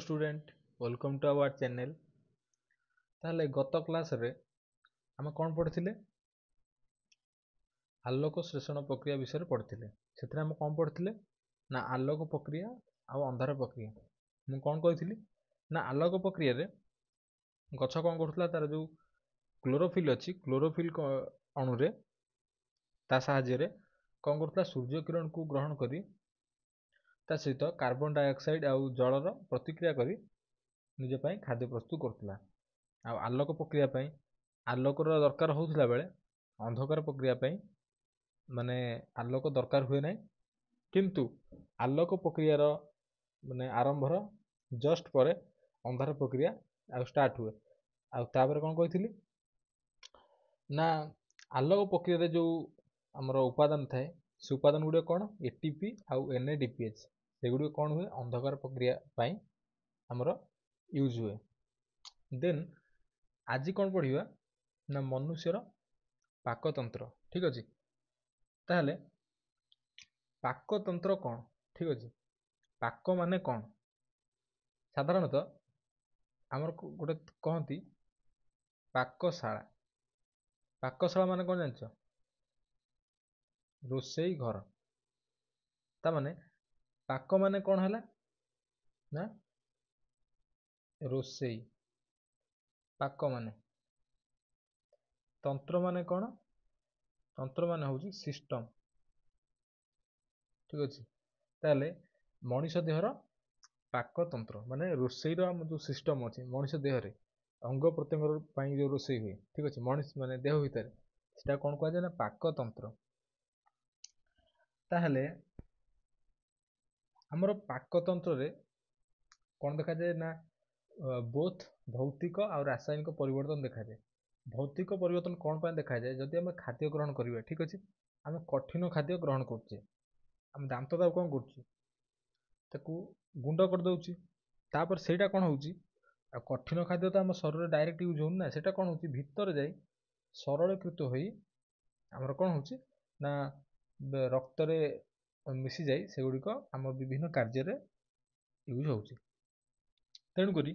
Student welcome to our channel. ताहले गत class रे आम कौन पढ़ी आलोक श्लेषण प्रक्रिया विषय पढ़ी से आम कौन पढ़ी ना आलोक प्रक्रिया आउ अंधार प्रक्रिया। मुझे कौन कही ना आलोक प्रक्रिया रे गछ कौन करूला तार जो क्लोरोफिल अच्छी क्लोरोफिल अणुरे ता साहाय्य कौन करूला सूर्य किरण को ग्रहण करी ता सहित कार्बन डाइऑक्साइड आउ जलर प्रतिक्रिया करी निज पाई खाद्य प्रस्तुत करुला। आलोक प्रक्रिया आलोकर दरकार होता बेले अंधकार प्रक्रिया माने आलोक दरकार हुए ना, किंतु आलोक प्रक्रिया माने आरंभर जस्ट पर अंधार प्रक्रिया स्टार्ट हुए। आउे कौन कही ना आलोक प्रक्रिया जो आमर उपादान थाए से उपादान गुड़े कौन एटीपी आउ एनएडीपीएच से गुड़े कौन हुए अंधकार प्रक्रिया आमर यूज हुए। देन आज कौन पढ़िबा ना मनुष्यर पाकतंत्र। ठीक अच्छे, ताहले पाकतंत्र कौन? ठीक अच्छे, पाक माने कौन? साधारणतः आमर गोटे कहती पाकशाला। पाकशाला माने कौन जानछ? रोसई घर। ता माने पाक माने कौन है ना रोसई। पाक माने तंत्र माने कौन? तंत्र माने हूँ सिस्टम। ठीक अच्छे, ताले मनीष देहर पाकतंत्र माने रोसई जो सिस्टम अच्छे मनीष देहरे अंग प्रत्यंग जो रोसई हुए। ठीक अच्छे, मनीष माने देह भितर से कौन कह ना पाकतंत्र। ताहले हमर पाकतंत्र रे कौन देखा जाए ना बोथ भौतिक और रासायनिक परिवर्तन देखा जाए। भौतिक परिवर्तन कौन पाए देखा जाए जदि आम खाद्य ग्रहण करिवे। ठीक अच्छे, आम कठिन खाद्य ग्रहण करुचे आम दांत कौन करूँ गुंड कर दउची। तापर सेटा कौन होउची कठिन खाद्य तो आम शरीर डायरेक्ट यूज होना सेटा कौन होउची भीतर जाई सरलीकृत होई आमर कौन होउची ना रक्त रे मिसी जाई से गुड़िक आम विभिन्न कार्य रे यूज होउची। तेणु करी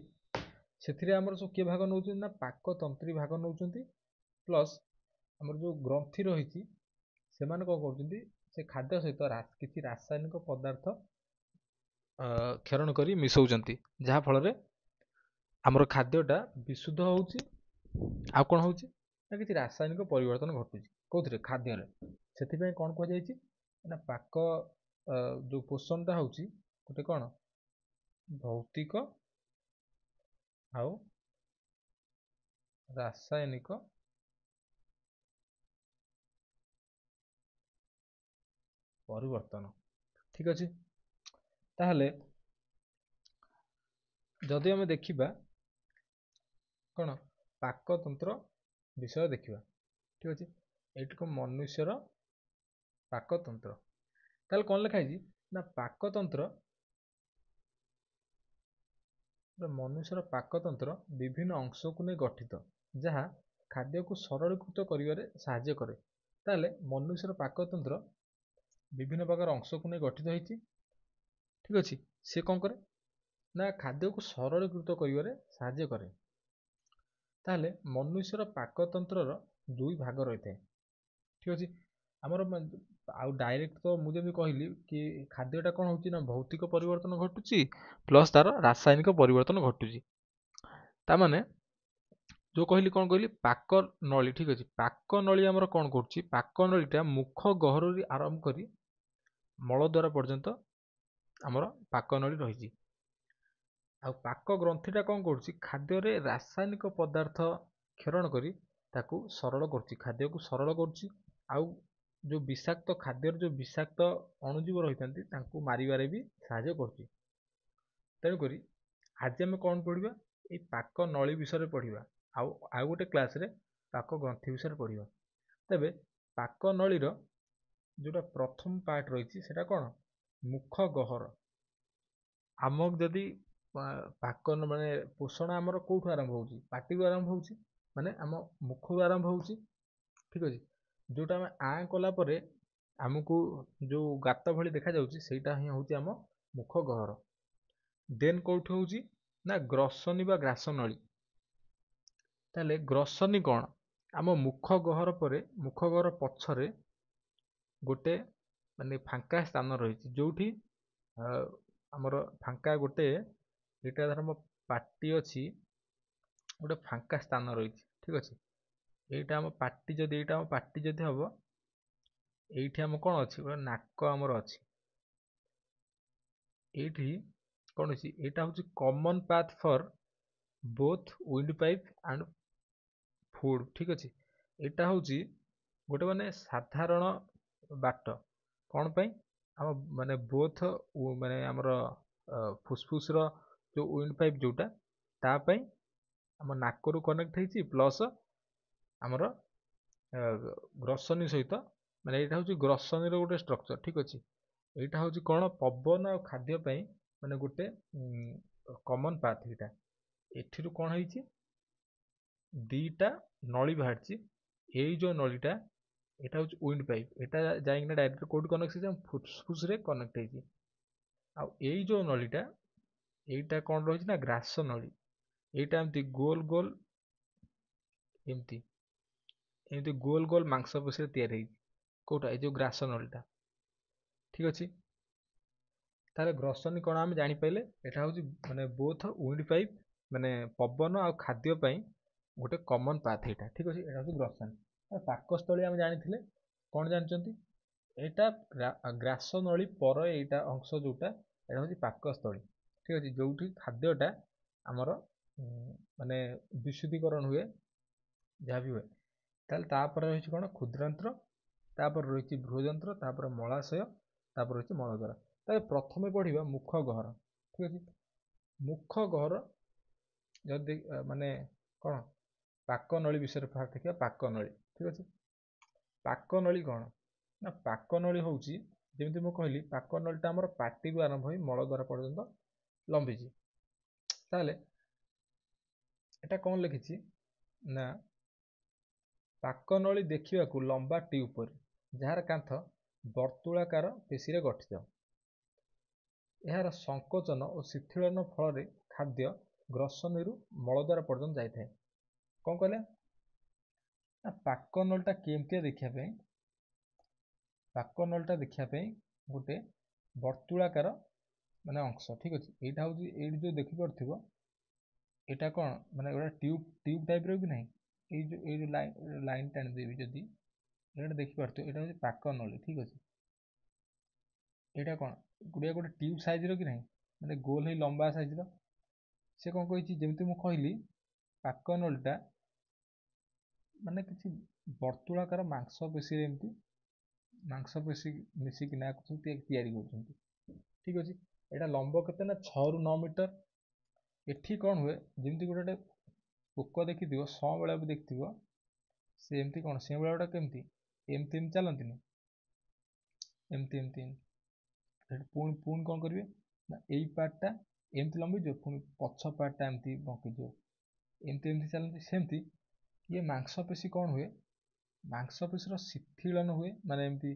से आमर सब किए भाग नौ ना पाकतंत्री भाग नौ प्लस आमर जो ग्रंथि रही से कौन कर से खाद्य सहित किसी रासायनिक पदार्थ क्षरण करी मिसौचंती जहा फल आमर खाद्यटा विशुद्ध होउची आ कौन होउची ना किसी रासायनिक परिवर्तन घटुची कौन खाद्य से कौन कह ना पाक जो पोषणटा होउची गोटे कौन भौतिक आउ रासायनिक परिवर्तन। ठीक अच्छे, ताहले जदि आम देखिबा कौन पाकतंत्र विषय देखिबा। ठीक अच्छे, ये मनुष्यर पाकतंत्र ताल कौन लिखाई ना पाकतंत्र मनुष्यर पाकतंत्र विभिन्न अंश को नहीं गठित जहाँ खाद्य को सरलीकृत करिवारे साहाय्य करे। ताले मनुष्यर पाकतंत्र विभिन्न प्रकार अंश को नहीं गठित होती। ठीक अच्छे, से कौन करे ना खाद्य को सरलीकृत करिवारे साहाय्य करे। ताले मनुष्यर पाकतंत्र दुई भाग रही है। ठीक अच्छे, आमर आउ डायरेक्ट तो मुझे कहली कि खाद्यटा कौन होची ना भौतिक परिवर्तन घटुची प्लस तार रासायनिक परिवर्तन घटुची। तामाने जो कहली कौन कहली पाक नली। ठीक अच्छे, पाक नली आमर कौन करुच्ची पाक नलीटा मुख गहर आरंभ करी मलद्वार पर्यंत आमर पाक नली रही। आ पाक ग्रंथिटा कौन करुच्ची खाद्य रे रासायनिक पदार्थ क्षरण करी ताकू सरल करुच्ची खाद्य को सरल करुच्ची। आउ जो विषाक्त खाद्य जो विषाक्त अणुजीव रही था मारे भी साहाय्य कर। तेणुक आज आम कौन पढ़ा ये पाक नली विषय पढ़ा आउ गोटे क्लास रे पाक ग्रंथि विषय पढ़ा। तेबे पाक नलीर जोटा प्रथम पार्ट रही है कौन मुख गहर। आमक जदि पाक माने पोषण आमर कौटू आरंभ हो पार्टी आरंभ हो माने आम मुख आरंभ हो। ठीक अच्छे, जोटा आम आ कला परे आमको जो गात भली देखा जाउची सेटा ही होची आम मुख गहर। देन कौटू होची ନା ଗ୍ରସନୀ ବା ଗ୍ରାସନଳୀ। ତାହେଲେ ଗ୍ରସନୀ କ'ଣ? ଆମ ମୁଖ ଗହ୍ୱର ପରେ, ମୁଖ ଗହ୍ୱର ପଛରେ ଗୋଟେ ମାନେ ଫାଙ୍କା ସ୍ଥାନ ରହିଛି, ଯୋଉଠି ଆମର ଫାଙ୍କା ଗୋଟେ, ଏଇଟା ଧର ମୋ ପାଟି ଅଛି, ଗୋଟେ ଫାଙ୍କା ସ୍ଥାନ ରହିଛି, ଠିକ ଅଛି। ଏଇଟା ଆମ ପାଟି, ଯଦି ଏଇଟା ଆମ ପାଟି ଯଦି ହବ, ଏଇଠି ଆମ କ'ଣ ଅଛି, ଗୋଟେ ନାକ ଆମର ଅଛି। ଏଇଠି କ'ଣ ଅଛି, ଏଇଟା ହେଉଛି common path for both wind pipe and food, ଠିକ ଅଛି। ଏଇଟା ହେଉଛି ଗୋଟେ ମାନେ ସାଧାରଣ ବାଟ, କ'ଣ ପାଇଁ? ଆମ ମାନେ ବୋଥ୍ ମାନେ ଆମର ଫୁସଫୁସର ଯେଉଁ ୱିଣ୍ଡ ପାଇପ୍ ଯେଉଁଟା, ତା ପାଇଁ ଆମ ନାକରୁ କନେକ୍ଟ ହେଇଛି, ପ୍ଲସ୍ ଆମର ଗ୍ରସନୀ ସହିତ, ମାନେ ଏଇଟା ହେଉଛି ଗ୍ରସନୀର ଗୋଟେ ଷ୍ଟ୍ରକ୍ଚର, ଠିକ ଅଛି। ଏଇଟା ହେଉଛି କ'ଣ, ପବନ ଆଉ ଖାଦ୍ୟ ପାଇଁ ମାନେ ଗୋଟେ କମନ୍ ପାଥ୍। ଏଇଟା ଏଥିରୁ କ'ଣ ହେଇଛି, ଦିଟା ନଳୀ ବାହାରିଛି। ଏଇ ଯେଉଁ ନଳୀଟା, ଏଇଟା ହେଉଛି ୱିଣ୍ଡ ପାଇପ୍, ଏଇଟା ଯାଇକିନା ଡାଇରେକ୍ଟ କୋଉଠି କନେକ୍ଟ ହେଇଛି, ଫୁସଫୁସରେ କନେକ୍ଟ ହେଇଛି। ଆଉ ଏଇ ଯେଉଁ ନଳୀଟା, ଏଇଟା କ'ଣ ରହିଛି ନା ଗ୍ରାସ ନଳୀ। ଏଇଟା ଏମିତି ଗୋଲ ଗୋଲ, ଏମିତି ଏମିତି ଗୋଲ ଗୋଲ ମାଂସପେଶୀରେ ତିଆରି ହେଇଛି। କୋଉଟା? ଏଇ ଯେଉଁ ଗ୍ରାସ ନଳୀଟା, ଠିକ ଅଛି। ତାହେଲେ ଗ୍ରସନୀ କ'ଣ ଆମେ ଜାଣିପାରିଲେ, ଏଟା ହେଉଛି ମାନେ ବୋଥ୍ ୱିଣ୍ଡ ପାଇପ୍, ମାନେ ପବନ ଆଉ ଖାଦ୍ୟ ପାଇଁ ଗୋଟେ କମନ୍ ପାଥ୍ ଏଇଟା, ଠିକ ଅଛି। ଏଇଟା ହେଉଛି ଗ୍ରସନୀ। ପାକସ୍ଥଳୀ ଆମେ ଜାଣିଥିଲେ, କ'ଣ ଜାଣିଛନ୍ତି? ଏଇଟା ଗ୍ରାସ ନଳୀ ପର ଏଇଟା ଅଂଶ ଯୋଉଟା, ଏଇଟା ହେଉଛି ପାକସ୍ଥଳୀ, ଠିକ ଅଛି। ଯୋଉଠି ଖାଦ୍ୟଟା ଆମର ମାନେ ବିଶୁଦ୍ଧିକରଣ ହୁଏ, ଯାହା ବି ହୁଏ। ତାହେଲେ ତାପରେ ରହିଛି କ'ଣ, କ୍ଷୁଦ୍ରାନ୍ତ୍ର, ତାପରେ ରହିଛି ବୃହଯନ୍ତ୍ର, ତାପରେ ମଳାଶୟ, ତାପରେ ରହିଛି ମଳଦ୍ୱାର। ତାହେଲେ ପ୍ରଥମେ ପଢିବା ମୁଖ ଗହ୍ୱର, ଠିକ ଅଛି। ମୁଖ ଗହ୍ୱର ଯଦି ମାନେ କ'ଣ, ପାକ ନଳୀ ବିଷୟରେ ଫାଷ୍ଟ ଦେଖିବା। ପାକ ନଳୀ, ଠିକ ଅଛି। ପାକ ନଳୀ କ'ଣ ନା, ପାକ ନଳୀ ହେଉଛି, ଯେମିତି ମୁଁ କହିଲି, ପାକ ନଳୀଟା ଆମର ପାଟିରୁ ଆରମ୍ଭ ହୋଇ ମଳଦ୍ୱାର ପର୍ଯ୍ୟନ୍ତ ଲମ୍ବିଛି। ତାହେଲେ ଏଟା କ'ଣ ଲେଖିଛି ନା, ପାକ ନଳୀ ଦେଖିବାକୁ ଲମ୍ବା ଟ୍ୟୁବ୍ ପରି, ଯାହାର କାନ୍ଥ ବର୍ତ୍ତୁଳାକାର ପେଶୀରେ ଗଠିତ। ଏହାର ସଂକୋଚନ ଓ ଶିଥିଳନ ଫଳରେ ଖାଦ୍ୟ ଗ୍ରସନୀରୁ ମଳଦ୍ୱାର ପର୍ଯ୍ୟନ୍ତ ଯାଇଥାଏ। କ'ଣ କହିଲେ ନା, ପାକ ନଳୀଟା କେମିତିଆ ଦେଖିବା ପାଇଁ, ପାକ ନଳୀଟା ଦେଖିବା ପାଇଁ ଗୋଟେ ବର୍ତ୍ତୁଳାକାର ମାନେ ଅଂଶ, ଠିକ ଅଛି। ଏଇଟା ହେଉଛି, ଏଇଠି ଯୋଉ ଦେଖିପାରୁଥିବ, ଏଇଟା କ'ଣ ମାନେ ଗୋଟେ ଟ୍ୟୁବ୍ ଟାଇପ୍ର କି ନାହିଁ। ଏଇ ଯୋଉ ଲାଇନ୍ ଟାଣିଦେବି ଯଦି, ଏଇଟା ଦେଖିପାରୁଥିବ, ଏଇଟା ହେଉଛି ପାକ ନଳୀ, ଠିକ ଅଛି। ଏଇଟା କ'ଣ ଗୋଟେ ଟ୍ୟୁବ୍ ସାଇଜ୍ର କି ନାହିଁ, ମାନେ ଗୋଲ ହେଇ ଲମ୍ବା ସାଇଜ୍ର। ସେ କ'ଣ କହିଛି, ଯେମିତି ମୁଁ କହିଲି, ପାକ ନଳୀଟା ମାନେ କିଛି ବର୍ତ୍ତୁଳାକାର ମାଂସପେଶୀରେ, ଏମିତି ମାଂସପେଶୀ ମିଶିକିନା ସବୁ ତିଆରି କରୁଛନ୍ତି, ଠିକ ଅଛି। ଏଇଟା ଲମ୍ବ କେତେ ନା 6ରୁ 9 ମିଟର। ଏଠି କ'ଣ ହୁଏ, ଯେମିତି ଗୋଟେ ପୋକ ଦେଖିଥିବ, ସଂବଳା ବି ଦେଖିଥିବ, ସେ ଏମିତି କ'ଣ, ସଂବଳା ଗୁଡ଼ା କେମିତି ଏମିତି ଏମିତି ଚାଲନ୍ତିନି, ଏମିତି ଏମିତି ଏମିତି। ପୁଣି ପୁଣି କ'ଣ କରିବେ ନା, ଏଇ ପାର୍ଟଟା ଏମିତି ଲମ୍ବିଯିବ, ପୁଣି ପଛ ପାର୍ଟଟା ଏମିତି ବଙ୍କିଯିବ, ଏମିତି ଏମିତି ଚାଲନ୍ତି। ସେମିତି ଇଏ ମାଂସପେଶୀ କ'ଣ ହୁଏ, ମାଂସପେଶୀର ଶିଥିଳନ ହୁଏ, ମାନେ ଏମିତି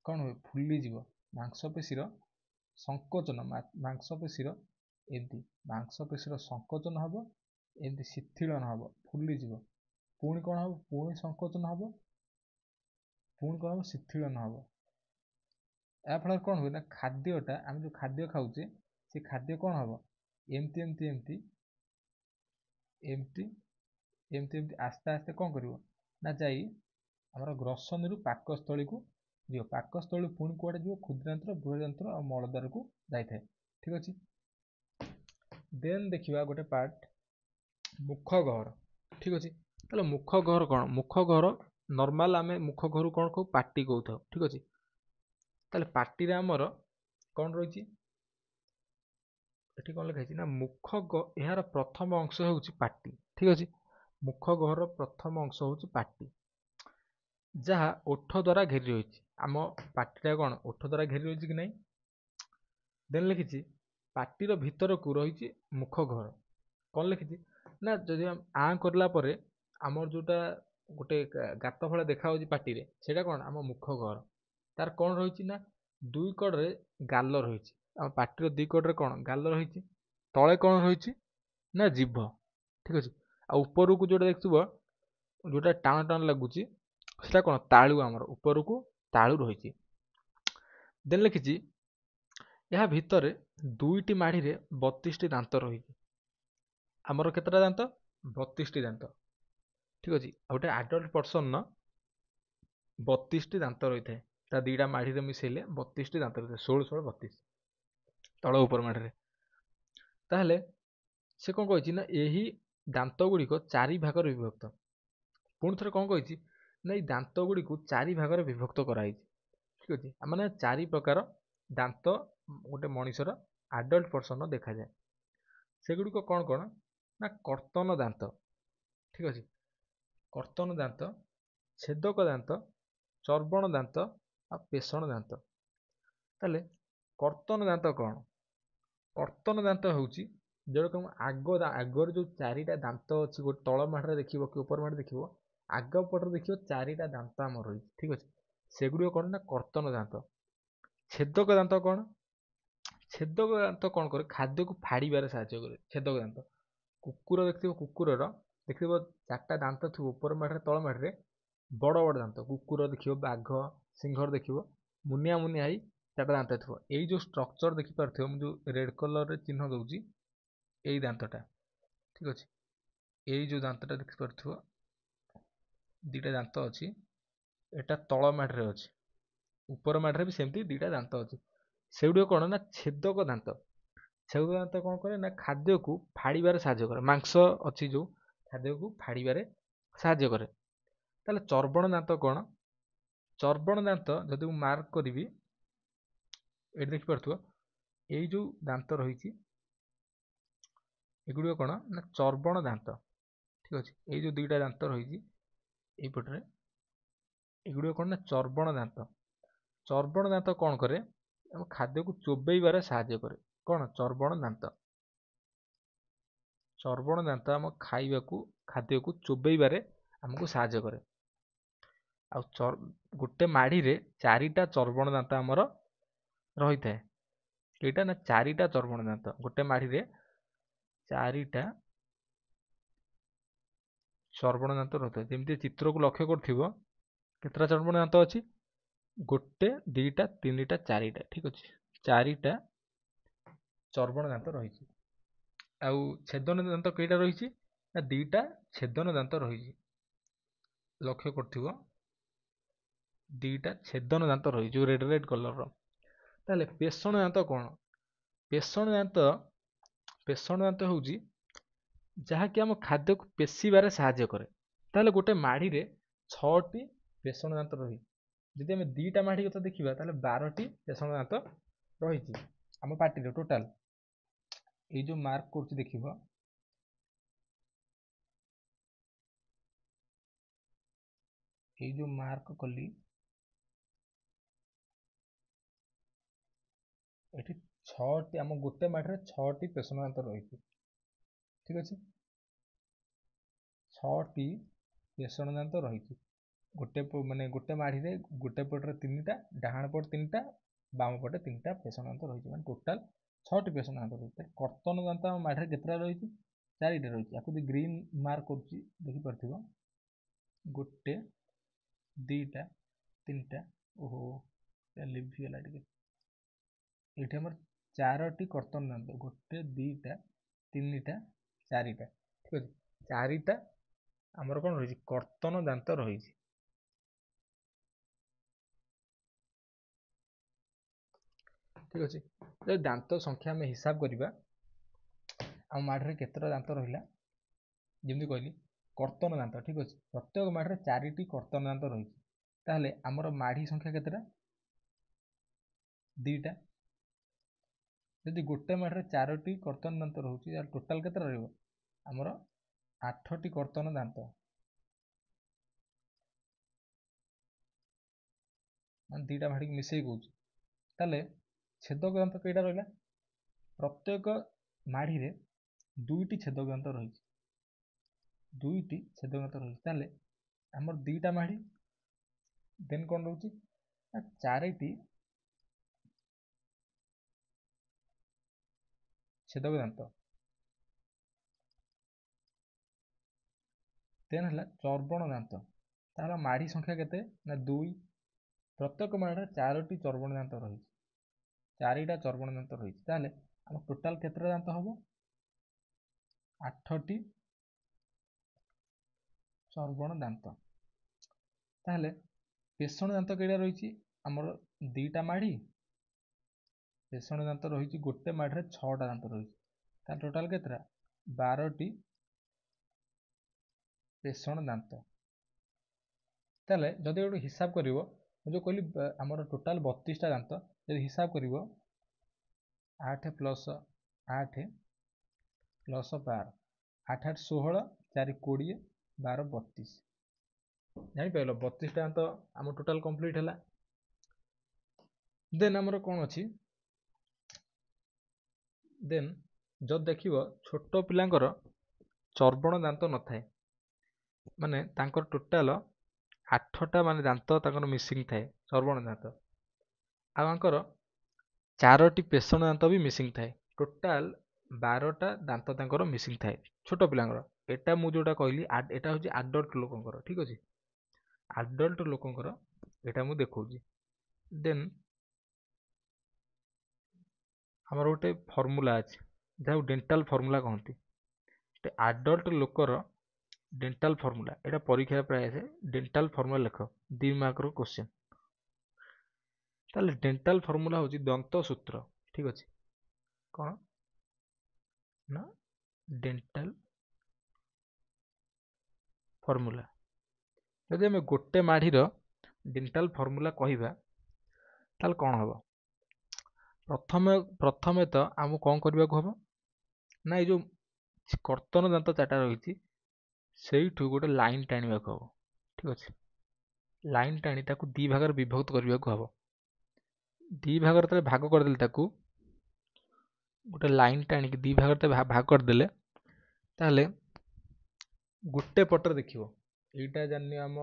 କ'ଣ ହୁଏ, ଫୁଲିଯିବ। ମାଂସପେଶୀର ସଂକୋଚନ, ମାଂସପେଶୀର ଏମିତି ମାଂସପେଶୀର ସଂକୋଚନ ହବ, ଏମିତି ଶିଥିଳନ ହବ, ଫୁଲିଯିବ। ପୁଣି କ'ଣ ହବ, ପୁଣି ସଂକୋଚନ ହବ, ପୁଣି କ'ଣ ହବ, ଶିଥିଳନ ହବ। ଏହା ଫଳରେ କ'ଣ ହୁଏ ନା, ଖାଦ୍ୟଟା, ଆମେ ଯେଉଁ ଖାଦ୍ୟ ଖାଉଛେ, ସେ ଖାଦ୍ୟ କ'ଣ ହବ, ଏମିତି ଏମିତି ଏମିତି ଏମିତି ଏମିତି ଏମିତି ଆସ୍ତେ ଆସ୍ତେ କ'ଣ କରିବ ନା, ଯାଇ ଆମର ଗ୍ରସନୀରୁ ପାକସ୍ଥଳୀକୁ ଯିବ। ପାକସ୍ଥଳୀ ପୁଣି କୁଆଡ଼େ ଯିବ, କ୍ଷୁଦ୍ରାନ୍ତ୍ର, ବୃହଯନ୍ତ୍ର ଆଉ ମଳଦ୍ୱାରକୁ ଯାଇଥାଏ, ଠିକ ଅଛି। ଦେନ୍ ଦେଖିବା ଗୋଟେ ପାର୍ଟ, ମୁଖ ଗହ୍ୱର, ଠିକ ଅଛି। ତାହେଲେ ମୁଖ ଗହ୍ୱର କ'ଣ, ମୁଖ ଗହ୍ୱର ନର୍ମାଲ ଆମେ ମୁଖ ଗହ୍ୱରକୁ କ'ଣ କହୁ, ପାଟି କହୁଥାଉ, ଠିକ ଅଛି। ତାହେଲେ ପାଟିରେ ଆମର କ'ଣ ରହିଛି, ଏଠି କ'ଣ ଲେଖା ହେଇଛି ନା, ଏହାର ପ୍ରଥମ ଅଂଶ ହେଉଛି ପାଟି, ଠିକ ଅଛି। ମୁଖ ଗହ୍ୱରର ପ୍ରଥମ ଅଂଶ ହେଉଛି ପାଟି, ଯାହା ଓଠ ଦ୍ୱାରା ଘେରି ରହିଛି। ଆମ ପାଟିଟା କ'ଣ ଓଠ ଦ୍ୱାରା ଘେରି ରହିଛି କି ନାହିଁ। ଦେନ୍ ଲେଖିଛି, ପାଟିର ଭିତରକୁ ରହିଛି ମୁଖ ଗହ୍ୱର। କ'ଣ ଲେଖିଛି ନା, ଯଦି ଆଁ କରିଲା ପରେ ଆମର ଯୋଉଟା ଗୋଟେ ଗାତ ଭଳିଆ ଦେଖାଯାଉଛି ପାଟିରେ, ସେଇଟା କ'ଣ ଆମ ମୁଖ ଗହ୍ୱର। ତାର କ'ଣ ରହିଛି ନା, ଦୁଇ କଡ଼ରେ ଗାଲ ରହିଛି। ଆମ ପାଟିର ଦୁଇ କଡ଼ରେ କ'ଣ ଗାଲ ରହିଛି, ତଳେ କ'ଣ ରହିଛି ନା ଜିଭ। ଠିକ ଅଛି। ଆଉ ଉପରକୁ ଯୋଉଟା ଦେଖିଥିବ ଯୋଉଟା ଟାଣ ଟାଣ ଲାଗୁଛି ସେଟା କଣ ତାଳୁ, ଆମର ଉପରକୁ ତାଳୁ ରହିଛି। ଦେନ୍ ଲେଖିଛି ଏହା ଭିତରେ ଦୁଇଟି ମାଢିରେ 32ଟି ଦାନ୍ତ ରହିଛି। ଆମର କେତେଟା ଦାନ୍ତ? 32ଟି ଦାନ୍ତ। ଠିକ ଅଛି। ଆଉ ଗୋଟେ ଆଡଲ୍ଟ ପର୍ସନ 32ଟି ଦାନ୍ତ ରହିଥାଏ। ତା ଦିଟା ମାଢିରେ ମିଶେଇଲେ 32ଟି ଦାନ୍ତ ରହିଥାଏ। 16 16 32 ତଳ ଉପର ମାଢିରେ। ତାହେଲେ ସେ କଣ କହିଛି ନା ଏହି ଦାନ୍ତ ଗୁଡ଼ିକ 4 ଭାଗରେ ବିଭକ୍ତ। ପୁଣି ଥରେ କଣ କହିଛି ନା ଏଇ ଦାନ୍ତ ଗୁଡ଼ିକୁ 4 ଭାଗରେ ବିଭକ୍ତ କରାଯାଇଛି। ଠିକ ଅଛି। ମାନେ 4 ପ୍ରକାର ଦାନ୍ତ ଗୋଟେ ମଣିଷର ଆଡଲ୍ଟ ପର୍ସନ ଦେଖାଯାଏ। ସେଗୁଡ଼ିକ କଣ କଣ ନା କର୍ତ୍ତନ ଦାନ୍ତ। ଠିକ ଅଛି। କର୍ତ୍ତନ ଦାନ୍ତ, ଛେଦକ ଦାନ୍ତ, ଚର୍ବଣ ଦାନ୍ତ ଆଉ ପେଷଣ ଦାନ୍ତ। ତାହେଲେ କର୍ତ୍ତନ ଦାନ୍ତ କଣ? କର୍ତ୍ତନ ଦାନ୍ତ ହେଉଛି ଯୋଉଟା ଆଗରେ ଯୋଉ 4ଟା ଦାନ୍ତ ଅଛି, ଗୋଟେ ତଳ ମାଢରେ ଦେଖିବ କି ଉପର ମାଢରେ ଦେଖିବ, ଆଗ ପଟରେ ଦେଖିବ 4ଟା ଦାନ୍ତ ଆମର ରହିଛି। ଠିକ ଅଛି। ସେଗୁଡ଼ିକ କଣ ନା କର୍ତ୍ତନ ଦାନ୍ତ। ଛେଦକ ଦାନ୍ତ କଣ? ଛେଦକ ଦାନ୍ତ କଣ କରେ? ଖାଦ୍ୟକୁ ଫାଡ଼ିବାରେ ସାହାଯ୍ୟ କରେ। ଛେଦକ ଦାନ୍ତ। କୁକୁର ଦେଖିଥିବ, କୁକୁରର ଦେଖିଥିବ 4ଟା ଦାନ୍ତ ଥିବ ଉପର ମାଢରେ ତଳ ମାଢରେ, ବଡ ବଡ ଦାନ୍ତ। କୁକୁର ଦେଖିବ, ବାଘ, ସିଂହର ଦେଖିବ ମୁନିଆ ମୁନିଆ ହେଇ 4ଟା ଦାନ୍ତ ଥିବ। ଏଇ ଯୋଉ ଷ୍ଟ୍ରକ୍ଚର ଦେଖିପାରୁଥିବ, ମୁଁ ଯୋଉ ରେଡ୍ କଲରରେ ଚିହ୍ନ ଦଉଛି, ଏଇ ଦାନ୍ତଟା। ଠିକ ଅଛି। ଏଇ ଯୋଉ ଦାନ୍ତଟା ଦେଖିପାରୁଥିବ, ଦିଟା ଦାନ୍ତ ଅଛି, ଏଟା ତଳ ମାଢରେ ଅଛି, ଉପର ମାଢରେ ବି ସେମିତି ଦିଟା ଦାନ୍ତ ଅଛି। ସେଗୁଡ଼ିକ କଣ ନା ଛେଦକ ଦାନ୍ତ। ଛେଦକ ଦାନ୍ତ କଣ କରେ ନା ଖାଦ୍ୟକୁ ଫାଡ଼ିବାରେ ସାହାଯ୍ୟ କରେ। ମାଂସ ଅଛି ଯୋଉ, ଖାଦ୍ୟକୁ ଫାଡ଼ିବାରେ ସାହାଯ୍ୟ କରେ। ତାହେଲେ ଚର୍ବଣ ଦାନ୍ତ କଣ? ଚର୍ବଣ ଦାନ୍ତ ଯଦି ମୁଁ ମାର୍କ କରିବି, ଏଠି ଦେଖିପାରୁଥିବ ଏଇ ଯୋଉ ଦାନ୍ତ ରହିଛି, ଏଗୁଡ଼ିକ କଣ ନା ଚର୍ବଣ ଦାନ୍ତ। ଠିକ ଅଛି। ଏଇ ଯୋଉ ଦିଟା ଦାନ୍ତ ରହିଛି ଏଇପଟରେ, ଏଗୁଡ଼ିକ କଣ ନା ଚର୍ବଣ ଦାନ୍ତ। ଚର୍ବଣ ଦାନ୍ତ କଣ କରେ? ଆମ ଖାଦ୍ୟକୁ ଚୋବେଇବାରେ ସାହାଯ୍ୟ କରେ। କଣ? ଚର୍ବଣ ଦାନ୍ତ। ଚର୍ବଣ ଦାନ୍ତ ଆମ ଖାଦ୍ୟକୁ ଚୋବେଇବାରେ ଆମକୁ ସାହାଯ୍ୟ କରେ। ଆଉ ଗୋଟେ ମାଢିରେ 4ଟା ଚର୍ବଣ ଦାନ୍ତ ଆମର ରହିଥାଏ। ଏଇଟା ନା 4ଟା ଚର୍ବଣ ଦାନ୍ତ। ଗୋଟେ ମାଢିରେ 4ଟା ଚର୍ବଣ ଦାନ୍ତ ରହିଥାଏ। ଯେମିତି ଚିତ୍ରକୁ ଲକ୍ଷ୍ୟ କରୁଥିବ, କେତେଟା ଚର୍ବଣ ଦାନ୍ତ ଅଛି? 1 2 3 4ଟା। ଠିକ ଅଛି। 4ଟା ଚର୍ବଣ ଦାନ୍ତ ରହିଛି। ଆଉ ଛେଦନ ଦାନ୍ତ କେଇଟା ରହିଛି? ନା 2ଟା ଛେଦନ ଦାନ୍ତ ରହିଛି। ଲକ୍ଷ୍ୟ କରୁଥିବ 2ଟା ଛେଦନ ଦାନ୍ତ ରହିଛି, ଯୋଉ ରେଡ୍ କଲରର। ତାହେଲେ ପେଷଣ ଦାନ୍ତ କଣ? ପେଷଣ ଦାନ୍ତ ହେଉଛି ଯାହାକି ଆମ ଖାଦ୍ୟକୁ ପେଶିବାରେ ସାହାଯ୍ୟ କରେ। ତାହେଲେ ଗୋଟେ ମାଢିରେ 6ଟି ପେଷଣ ଦାନ୍ତ ରହିଛି। ଯଦି ଆମେ 2ଟା ମାଢି କଥା ଦେଖିବା, ତାହେଲେ 12ଟି ପେଷଣ ଦାନ୍ତ ରହିଛି ଆମ ପାଟିରେ ଟୋଟାଲ। ଏଇ ଯୋଉ ମାର୍କ କରୁଛି ଦେଖିବ, ଏଇ ଯୋଉ ମାର୍କ କଲି, ଏଠି 6ଟି, ଆମ ଗୋଟେ ମାଢିରେ 6ଟି ପେଷଣ ଦାନ୍ତ ରହିଛି। ଠିକ ଅଛି। 6ଟି ପେଷଣ ଦାନ୍ତ ରହିଛି। ଗୋଟେ ମାଢିରେ ଗୋଟେ ପଟରେ 3ଟା, ଡାହାଣ ପଟେ 3ଟା, ବାମ ପଟେ 3ଟା ପେଷଣ ଦାନ୍ତ ରହିଛି। ମାନେ ଟୋଟାଲ 6ଟି ପେଷଣ ଦାନ୍ତ ରହିଛି। କର୍ତ୍ତନ ଦାନ୍ତ ଆମ ମାଢିରେ କେତେଟା ରହିଛି? 4ଟା ରହିଛି। ଆକୁ ଯଦି ଗ୍ରୀନ୍ ମାର୍କ କରୁଛି ଦେଖିପାରୁଥିବ, 1 2 3ଟା, ଓହୋ ଲିଭିଗଲା ଟିକେ। ଏଇଠି ଆମର 4ଟି କର୍ତ୍ତନ ଦାନ୍ତ, 1 2 3 4ଟା। ଠିକ ଅଛି। 4ଟା ଆମର କଣ ରହିଛି? କର୍ତ୍ତନ ଦାନ୍ତ ରହିଛି। ଠିକ ଅଛି। ଯଦି ଦାନ୍ତ ସଂଖ୍ୟା ଆମେ ହିସାବ କରିବା, ଆମ ମାଢିରେ କେତେଟା ଦାନ୍ତ ରହିଲା? ଯେମିତି କହିଲି କର୍ତ୍ତନ ଦାନ୍ତ। ଠିକ ଅଛି। ପ୍ରତ୍ୟେକ ମାଢିରେ 4ଟି କର୍ତ୍ତନ ଦାନ୍ତ ରହିଛି। ତାହେଲେ ଆମର ମାଢି ସଂଖ୍ୟା କେତେଟା? 2ଟା। ଯଦି ଗୋଟେ ମାଢିରେ 4ଟି କର୍ତ୍ତନ ଦାନ୍ତ ରହୁଛି, ତାହେଲେ ଟୋଟାଲ କେତେ ରହିବ? ଆମର 8ଟି କର୍ତ୍ତନ ଦାନ୍ତ। ମାନେ 2ଟା ମାଢିକି ମିଶେଇ କହୁଛି। ତାହେଲେ ଛେଦକ ଦାନ୍ତ କେଇଟା ରହିଲା? ପ୍ରତ୍ୟେକ ମାଢିରେ 2ଟି ଛେଦକ ଦାନ୍ତ ରହିଛି। 2ଟି ଛେଦକ ଦାନ୍ତ ରହିଛି। ତାହେଲେ ଆମର 2ଟା ମାଢି, ଦେନ୍ କଣ ରହୁଛି ନା 4ଟି ଛେଦକ ଦାନ୍ତ। ଦେନ୍ ହେଲା ଚର୍ବଣ ଦାନ୍ତ। ତାହାର ମାଢ଼ି ସଂଖ୍ୟା କେତେ ନା 2। ପ୍ରତ୍ୟେକ ମାଢ଼ିରେ 4ଟି ଚର୍ବଣ ଦାନ୍ତ ରହିଛି, 4ଟା ଚର୍ବଣ ଦାନ୍ତ ରହିଛି। ତାହେଲେ ଆମ ଟୋଟାଲ କେତେଟା ଦାନ୍ତ ହବ? 8ଟି ଚର୍ବଣ ଦାନ୍ତ। ତାହେଲେ ପେଷଣ ଦାନ୍ତ କେଇଟା ରହିଛି? ଆମର 2ଟା ମାଢ଼ି। ପେଷଣ ଦାନ୍ତ ରହିଛି ଗୋଟେ ମାଢ଼ିରେ 6ଟା ଦାନ୍ତ ରହିଛି। ତାହେଲେ ଟୋଟାଲ କେତେଟା? 12ଟି ପେଷଣ ଦାନ୍ତ। ତାହେଲେ ଯଦି ଗୋଟେ ହିସାବ କରିବ, ମୁଁ ଯେଉଁ କହିଲି ଆମର ଟୋଟାଲ 32ଟା ଦାନ୍ତ, ଯଦି ହିସାବ କରିବ 8 + 8 + 12, 8 8 16, 4 20, 12 32। ଜାଣିପାରିଲ 32ଟା ଦାନ୍ତ ଆମ ଟୋଟାଲ କମ୍ପ୍ଲିଟ ହେଲା। ଦେନ୍ ଆମର କ'ଣ ଅଛି? ଦେନ୍ ଯଦି ଦେଖିବ ଛୋଟ ପିଲାଙ୍କର ଚର୍ବଣ ଦାନ୍ତ ନଥାଏ, ମାନେ ତାଙ୍କର ଟୋଟାଲ 8ଟା ମାନେ ଦାନ୍ତ ତାଙ୍କର ମିସିଂ ଥାଏ, ଚର୍ବଣ ଦାନ୍ତ। ଆଉ ଆଙ୍କର 4ଟି ପେଷଣ ଦାନ୍ତ ବି ମିସିଂ ଥାଏ। ଟୋଟାଲ 12ଟା ଦାନ୍ତ ତାଙ୍କର ମିସିଂ ଥାଏ ଛୋଟ ପିଲାଙ୍କର। ଏଟା ମୁଁ ଯୋଉଟା କହିଲି ଏଟା ହେଉଛି ଆଡଲ୍ଟ ଲୋକଙ୍କର, ଠିକ ଅଛି। ଆଡଲ୍ଟ ଲୋକଙ୍କର ଏଟା ମୁଁ ଦେଖଉଛି। ଦେନ୍ ଆମର ଗୋଟେ ଫର୍ମୁଲା ଅଛି ଯାହାକୁ ଡେଣ୍ଟାଲ ଫର୍ମୁଲା କହନ୍ତି। ଗୋଟେ ଆଡଲ୍ଟ ଲୋକର ଡେଣ୍ଟାଲ ଫର୍ମୁଲା, ଏଟା ପରୀକ୍ଷାରେ ପ୍ରାୟ ଆସେ। ଡେଣ୍ଟାଲ ଫର୍ମୁଲା ଲେଖ, 2 ମାର୍କର କ୍ୱେଶ୍ଚନ। ତାହେଲେ ଡେଣ୍ଟାଲ ଫର୍ମୁଲା ହେଉଛି ଦନ୍ତ ସୂତ୍ର, ଠିକ ଅଛି। କ'ଣ ନା ଡେଣ୍ଟାଲ ଫର୍ମୁଲା। ଯଦି ଆମେ ଗୋଟେ ମାଢ଼ିର ଡେଣ୍ଟାଲ ଫର୍ମୁଲା କହିବା ତାହେଲେ କ'ଣ ହେବ? ପ୍ରଥମେ ତ ଆମକୁ କ'ଣ କରିବାକୁ ହେବ ନା ଏଇ ଯେଉଁ କର୍ତ୍ତନ ଦାନ୍ତ 4ଟା ରହିଛି ସେଇଠୁ ଗୋଟେ ଲାଇନ୍ ଟାଣିବାକୁ ହେବ, ଠିକ ଅଛି। ଲାଇନ୍ ଟାଣି ତାକୁ 2 ଭାଗରେ ବିଭକ୍ତ କରିବାକୁ ହେବ। 2 ଭାଗରେ ଯେତେବେଳେ ଭାଗ କରିଦେଲେ, ତାକୁ ଗୋଟେ ଲାଇନ୍ ଟାଣିକି 2 ଭାଗରେ ଭାଗ କରିଦେଲେ, ତାହେଲେ ଗୋଟେ ପଟରେ ଦେଖିବ, ଏଇଟା ଜାଣିନିଅ ଆମ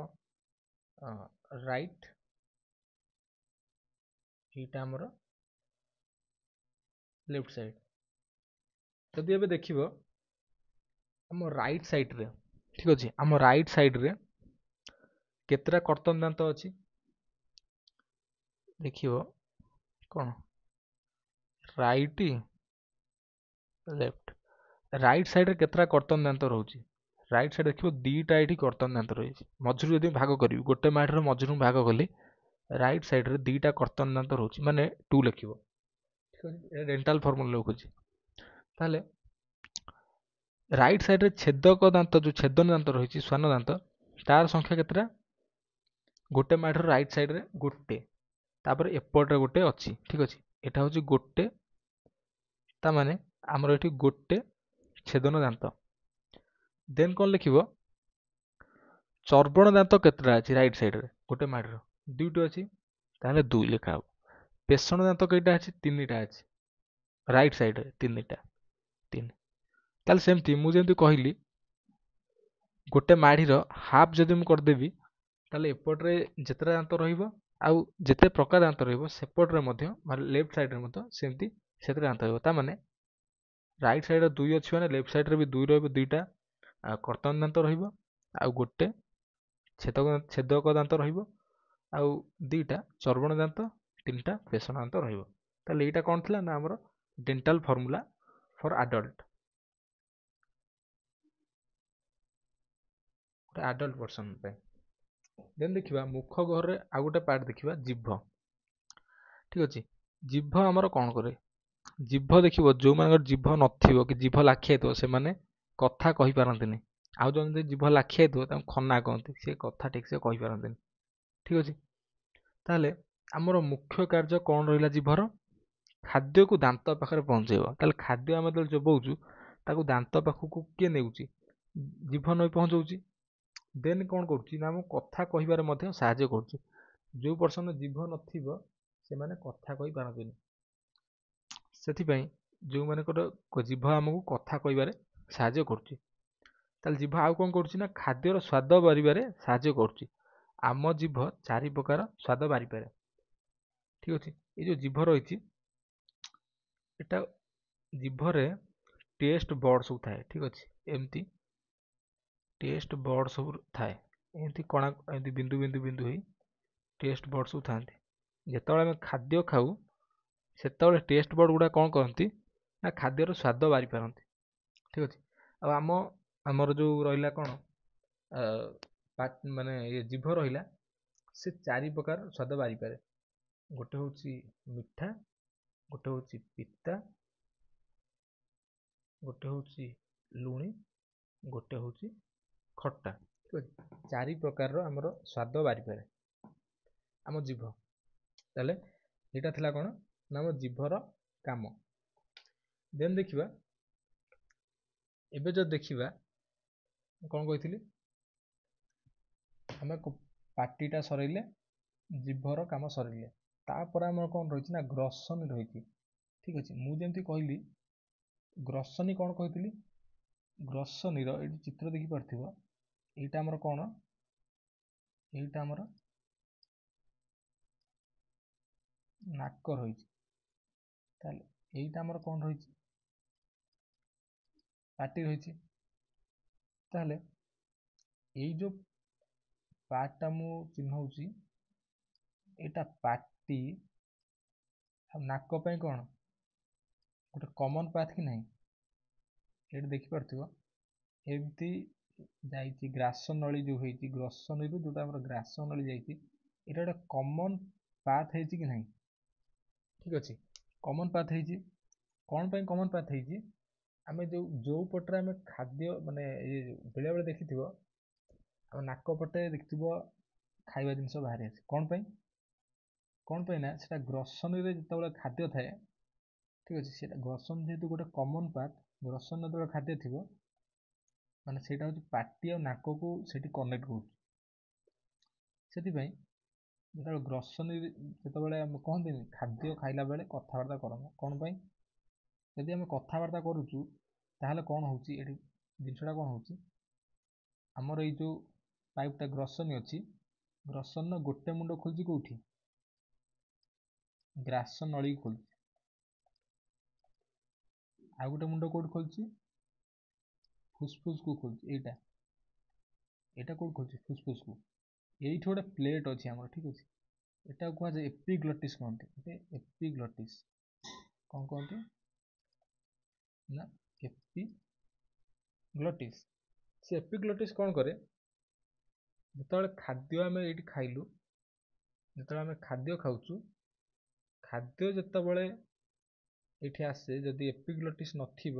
ରାଇଟ୍, ଏଇଟା ଆମର ଲେଫ୍ଟ ସାଇଡ୍। ଯଦି ଏବେ ଦେଖିବ ଆମ ରାଇଟ୍ ସାଇଡ୍ରେ, ଠିକ ଅଛି, ଆମ ରାଇଟ୍ ସାଇଡ୍ରେ କେତେଟା କର୍ତ୍ତନ ଦାନ୍ତ ଅଛି? ଦେଖିବ କ'ଣ ରାଇଟ୍ ଲେଫ୍ଟ। ରାଇଟ୍ ସାଇଡ୍ରେ କେତେଟା କର୍ତ୍ତନ ଦାନ୍ତ ରହୁଛି? ରାଇଟ୍ ସାଇଡ୍ ଦେଖିବ 2ଟା ଏଠି କର୍ତ୍ତନ ଦାନ୍ତ ରହିଛି। ମଝିରୁ ଯଦି ଭାଗ କରିବି, ଗୋଟେ ମାଢ଼ିର ମଝିରୁ ଭାଗ କଲି, ରାଇଟ୍ ସାଇଡ୍ରେ 2ଟା କର୍ତ୍ତନ ଦାନ୍ତ ରହୁଛି, ମାନେ 2 ଲେଖିବ, ଠିକ ଅଛି। ଏଟା ଡେଣ୍ଟାଲ ଫର୍ମୁଲା ଲେଖୁଛି। ତାହେଲେ ରାଇଟ୍ ସାଇଡ୍ରେ ଛେଦକ ଦାନ୍ତ, ଯେଉଁ ଛେଦନ ଦାନ୍ତ ରହିଛି, ଶ୍ୱାନ ଦାନ୍ତ, ତାର ସଂଖ୍ୟା କେତେଟା? ଗୋଟେ ମାଢ଼ିର ରାଇଟ୍ ସାଇଡ୍ରେ ଗୋଟେ, ତାପରେ ଏପଟରେ ଗୋଟେ ଅଛି, ଠିକ ଅଛି। ଏଟା ହେଉଛି ଗୋଟେ, ତା ମାନେ ଆମର ଏଠି ଗୋଟେ ଛେଦନ ଦାନ୍ତ। ଦେନ୍ କ'ଣ ଲେଖିବ? ଚର୍ବଣ ଦାନ୍ତ କେତେଟା ଅଛି ରାଇଟ୍ ସାଇଡ୍ରେ? ଗୋଟେ ମାଢ଼ିର 2ଟି ଅଛି, ତାହେଲେ 2 ଲେଖା ହେବ। ପେଷଣ ଦାନ୍ତ କେଇଟା ଅଛି? 3ଟା ଅଛି ରାଇଟ୍ ସାଇଡ୍ରେ, 3ଟା, 3। ତାହେଲେ ସେମିତି ମୁଁ ଯେମିତି କହିଲି, ଗୋଟେ ମାଢ଼ିର ହାଫ୍ ଯଦି ମୁଁ କରିଦେବି, ତାହେଲେ ଏପଟରେ ଯେତେଟା ଦାନ୍ତ ରହିବ ଆଉ ଯେତେ ପ୍ରକାର ଦାନ୍ତ ରହିବ, ସେପଟରେ ମଧ୍ୟ ମାନେ ଲେଫ୍ଟ ସାଇଡ୍ରେ ମଧ୍ୟ ସେମିତି ସେତେଟା ଦାନ୍ତ ରହିବ। ତା ମାନେ ରାଇଟ୍ ସାଇଡ୍ରେ 2 ଅଛି ମାନେ ଲେଫ୍ଟ ସାଇଡ୍ରେ ବି 2 ରହିବ। 2ଟା କର୍ତ୍ତନ ଦାନ୍ତ ରହିବ, ଆଉ ଗୋଟେ ଛେଦକ ଦାନ୍ତ ରହିବ, ଆଉ 2ଟା ଚର୍ବଣ ଦାନ୍ତ, 3ଟା ପେଷଣ ଦାନ୍ତ ରହିବ। ତାହେଲେ ଏଇଟା କ'ଣ ଥିଲା ନା ଆମର ଡେଣ୍ଟାଲ ଫର୍ମୁଲା ଫର୍ ଆଡଲ୍ଟ, ଗୋଟେ ଆଡଲ୍ଟ ପର୍ସନ୍ ପାଇଁ। ଦେନ୍ ଦେଖିବା ମୁଖ ଗହ୍ୱରରେ ଆଉ ଗୋଟେ ପାର୍ଟ ଦେଖିବା, ଜିଭ, ଠିକ ଅଛି। ଜିଭ ଆମର କ'ଣ କରେ? ଜିଭ ଦେଖିବ ଯେଉଁମାନଙ୍କର ଜିଭ ନଥିବ କି ଜିଭ ଲାଖି ଯାଇଥିବ, ସେମାନେ କଥା କହିପାରନ୍ତିନି। ଆଉ ଯଦି ଜିଭ ଲାଖି ଯାଇଥିବ ତାଙ୍କୁ ଖନା କହନ୍ତି, ସେ କଥା ଠିକ୍ସେ କହିପାରନ୍ତିନି, ଠିକ ଅଛି। ତାହେଲେ ଆମର ମୁଖ୍ୟ କାର୍ଯ୍ୟ କ'ଣ ରହିଲା ଜିଭର? ଖାଦ୍ୟକୁ ଦାନ୍ତ ପାଖରେ ପହଞ୍ଚେଇବ। ତାହେଲେ ଖାଦ୍ୟ ଆମେ ଯେତେବେଳେ ଚୋବଉଛୁ, ତାକୁ ଦାନ୍ତ ପାଖକୁ କିଏ ନେଉଛି? ଜିଭ ନେଇ ପହଞ୍ଚଉଛି। ଦେନ୍ କ'ଣ କରୁଛି ନା ଆମକୁ କଥା କହିବାରେ ମଧ୍ୟ ସାହାଯ୍ୟ କରୁଛି। ଯେଉଁ ପର୍ସନ ଜିଭ ନଥିବ ସେମାନେ କଥା କହିପାରନ୍ତିନି, ସେଥିପାଇଁ ଯେଉଁମାନଙ୍କର ଜିଭ ଆମକୁ କଥା କହିବାରେ ସାହାଯ୍ୟ କରୁଛି। ତାହେଲେ ଜିଭ ଆଉ କ'ଣ କରୁଛି ନା ଖାଦ୍ୟର ସ୍ୱାଦ ବାରିବାରେ ସାହାଯ୍ୟ କରୁଛି। ଆମ ଜିଭ 4 ପ୍ରକାର ସ୍ୱାଦ ବାରିପାରେ, ଠିକ ଅଛି। ଏଇ ଯେଉଁ ଜିଭ ରହିଛି, ଏଟା ଜିଭରେ ଟେଷ୍ଟ ବଡ୍ ସବୁ ଥାଏ, ଠିକ ଅଛି। ଏମିତି ଟେଷ୍ଟ ବଡ୍ ସବୁ ଥାଏ, ଏମିତି କଣା ଏମିତି ବିନ୍ଦୁ ବିନ୍ଦୁ ବିନ୍ଦୁ ହେଇ ଟେଷ୍ଟ ବଡ୍ ସବୁ ଥାନ୍ତି। ଯେତେବେଳେ ଆମେ ଖାଦ୍ୟ ଖାଉ ସେତେବେଳେ ଟେଷ୍ଟ ବଡ୍ ଗୁଡ଼ା କ'ଣ କରନ୍ତି ନା ଖାଦ୍ୟର ସ୍ୱାଦ ବାରିପାରନ୍ତି। ଠିକ୍ ଅଛି। ଆଉ ଆମର ଯେଉଁ ରହିଲା କ'ଣ ମାନେ ଜିଭ ରହିଲା, ସେ ଚାରି ପ୍ରକାର ସ୍ୱାଦ ବାରିପାରେ। ଗୋଟେ ହେଉଛି ମିଠା, ଗୋଟେ ହେଉଛି ପିତା, ଗୋଟେ ହେଉଛି ଲୁଣି, ଗୋଟେ ହେଉଛି ଖଟା। ଠିକ୍ ଅଛି। ଚାରି ପ୍ରକାରର ଆମର ସ୍ୱାଦ ବାରିପାରେ ଆମ ଜିଭ। ତାହେଲେ ଏଇଟା ଥିଲା କ'ଣ ନା ଆମ ଜିଭର କାମ। ଦେନ୍ ଦେଖିବା, ଏବେ ଯଦି ଦେଖିବା କ'ଣ କହିଥିଲି, ଆମେ ପାଟିଟା ସରେଇଲେ ଜିଭର କାମ ସରେଇଲେ, ତାପରେ ଆମର କ'ଣ ରହିଛି ନା ଗ୍ରସନୀ ରହିଛି। ଠିକ୍ ଅଛି। ମୁଁ ଯେମିତି କହିଲି ଗ୍ରସନୀ କ'ଣ କହିଥିଲି, ଗ୍ରସନୀର ଏଇଠି ଚିତ୍ର ଦେଖିପାରୁଥିବ, ଏଇଟା ଆମର କ'ଣ, ଏଇଟା ଆମର ନାକ ରହିଛି। ତାହେଲେ ଏଇଟା ଆମର କ'ଣ ରହିଛି, ପାଟି ରହିଛି। ତାହେଲେ ଏଇ ଯେଉଁ ପାର୍ଟଟା ମୁଁ ଚିହ୍ନଉଛି, ଏଇଟା ପାଟି ଆଉ ନାକ ପାଇଁ କ'ଣ ଗୋଟେ କମନ୍ ପାଥ୍ କି ନାହିଁ? ଏଇଠି ଦେଖିପାରୁଥିବ ଏମିତି ଯାଇଛି ଗ୍ରାସ ନଳୀ ଯେଉଁ ହେଇଛି, ଗ୍ରସନୀରୁ ଯେଉଁଟା ଆମର ଗ୍ରାସ ନଳୀ ଯାଇଛି, ଏଇଟା ଗୋଟେ କମନ୍ ପାଥ୍ ହେଇଛି କି ନାହିଁ? ଠିକ୍ ଅଛି, କମନ୍ ପାଥ୍ ହେଇଛି। କ'ଣ ପାଇଁ କମନ୍ ପାଥ୍ ହେଇଛି? ଆମେ ଯେଉଁ ପଟରେ ଆମେ ଖାଦ୍ୟ ମାନେ ବେଳେବେଳେ ଦେଖିଥିବ ଆମ ନାକ ପଟେ ଦେଖିଥିବ ଖାଇବା ଜିନିଷ ବାହାରି ଆସେ। କ'ଣ ପାଇଁ ନା ସେଟା ଗ୍ରସନୀରେ ଯେତେବେଳେ ଖାଦ୍ୟ ଥାଏ, ଠିକ୍ ଅଛି, ସେଟା ଗ୍ରସନ ଯେହେତୁ ଗୋଟେ କମନ୍ ପାଥ୍, ଗ୍ରସନ ଯେତେବେଳେ ଖାଦ୍ୟ ଥିବ ମାନେ ସେଇଟା ହେଉଛି ପାଟି ଆଉ ନାକକୁ ସେଠି କନେକ୍ଟ କରୁଛି। ସେଥିପାଇଁ ଯେତେବେଳେ ଗ୍ରସନୀ, ଯେତେବେଳେ ଆମେ କହନ୍ତିନି ଖାଦ୍ୟ ଖାଇଲା ବେଳେ କଥାବାର୍ତ୍ତା କରନ୍ତୁ, କ'ଣ ପାଇଁ? ଯଦି ଆମେ କଥାବାର୍ତ୍ତା କରୁଛୁ ତାହେଲେ କ'ଣ ହେଉଛି, ଏଠି ଜିନିଷଟା କ'ଣ ହେଉଛି, ଆମର ଏଇ ଯେଉଁ ପାଇପ୍ଟା ଗ୍ରସନୀ ଅଛି, ଗ୍ରସନୀର ଗୋଟେ ମୁଣ୍ଡ ଖୋଲୁଛି କେଉଁଠି, ଗ୍ରାସ ନଳୀକୁ ଖୋଲୁଛି। ଆଉ ଗୋଟେ ମୁଣ୍ଡ କେଉଁଠି ଖୋଲୁଛି, ଫୁସଫୁସକୁ ଖୋଲୁଛି। ଏଇଟା କେଉଁଠି ଖୋଲୁଛି, ଫୁସଫୁସକୁ। ଏଇଠି ଗୋଟେ ପ୍ଲେଟ୍ ଅଛି ଆମର। ଠିକ୍ ଅଛି। ଏଟାକୁ କୁହାଯାଏ ଏପିଗ୍ଲଟିସ୍ କହନ୍ତି। ଏପିଗ୍ଲଟିସ୍ କ'ଣ କହନ୍ତି ନା ଏପିଗ୍ଲଟିସ୍। ସେ ଏପିଗ୍ଲଟିସ୍ କ'ଣ କରେ, ଯେତେବେଳେ ଖାଦ୍ୟ ଆମେ ଏଇଠି ଖାଇଲୁ, ଯେତେବେଳେ ଆମେ ଖାଦ୍ୟ ଖାଉଛୁ, ଖାଦ୍ୟ ଯେତେବେଳେ ଏଇଠି ଆସେ, ଯଦି ଏପିଗ୍ଲଟିସ୍ ନଥିବ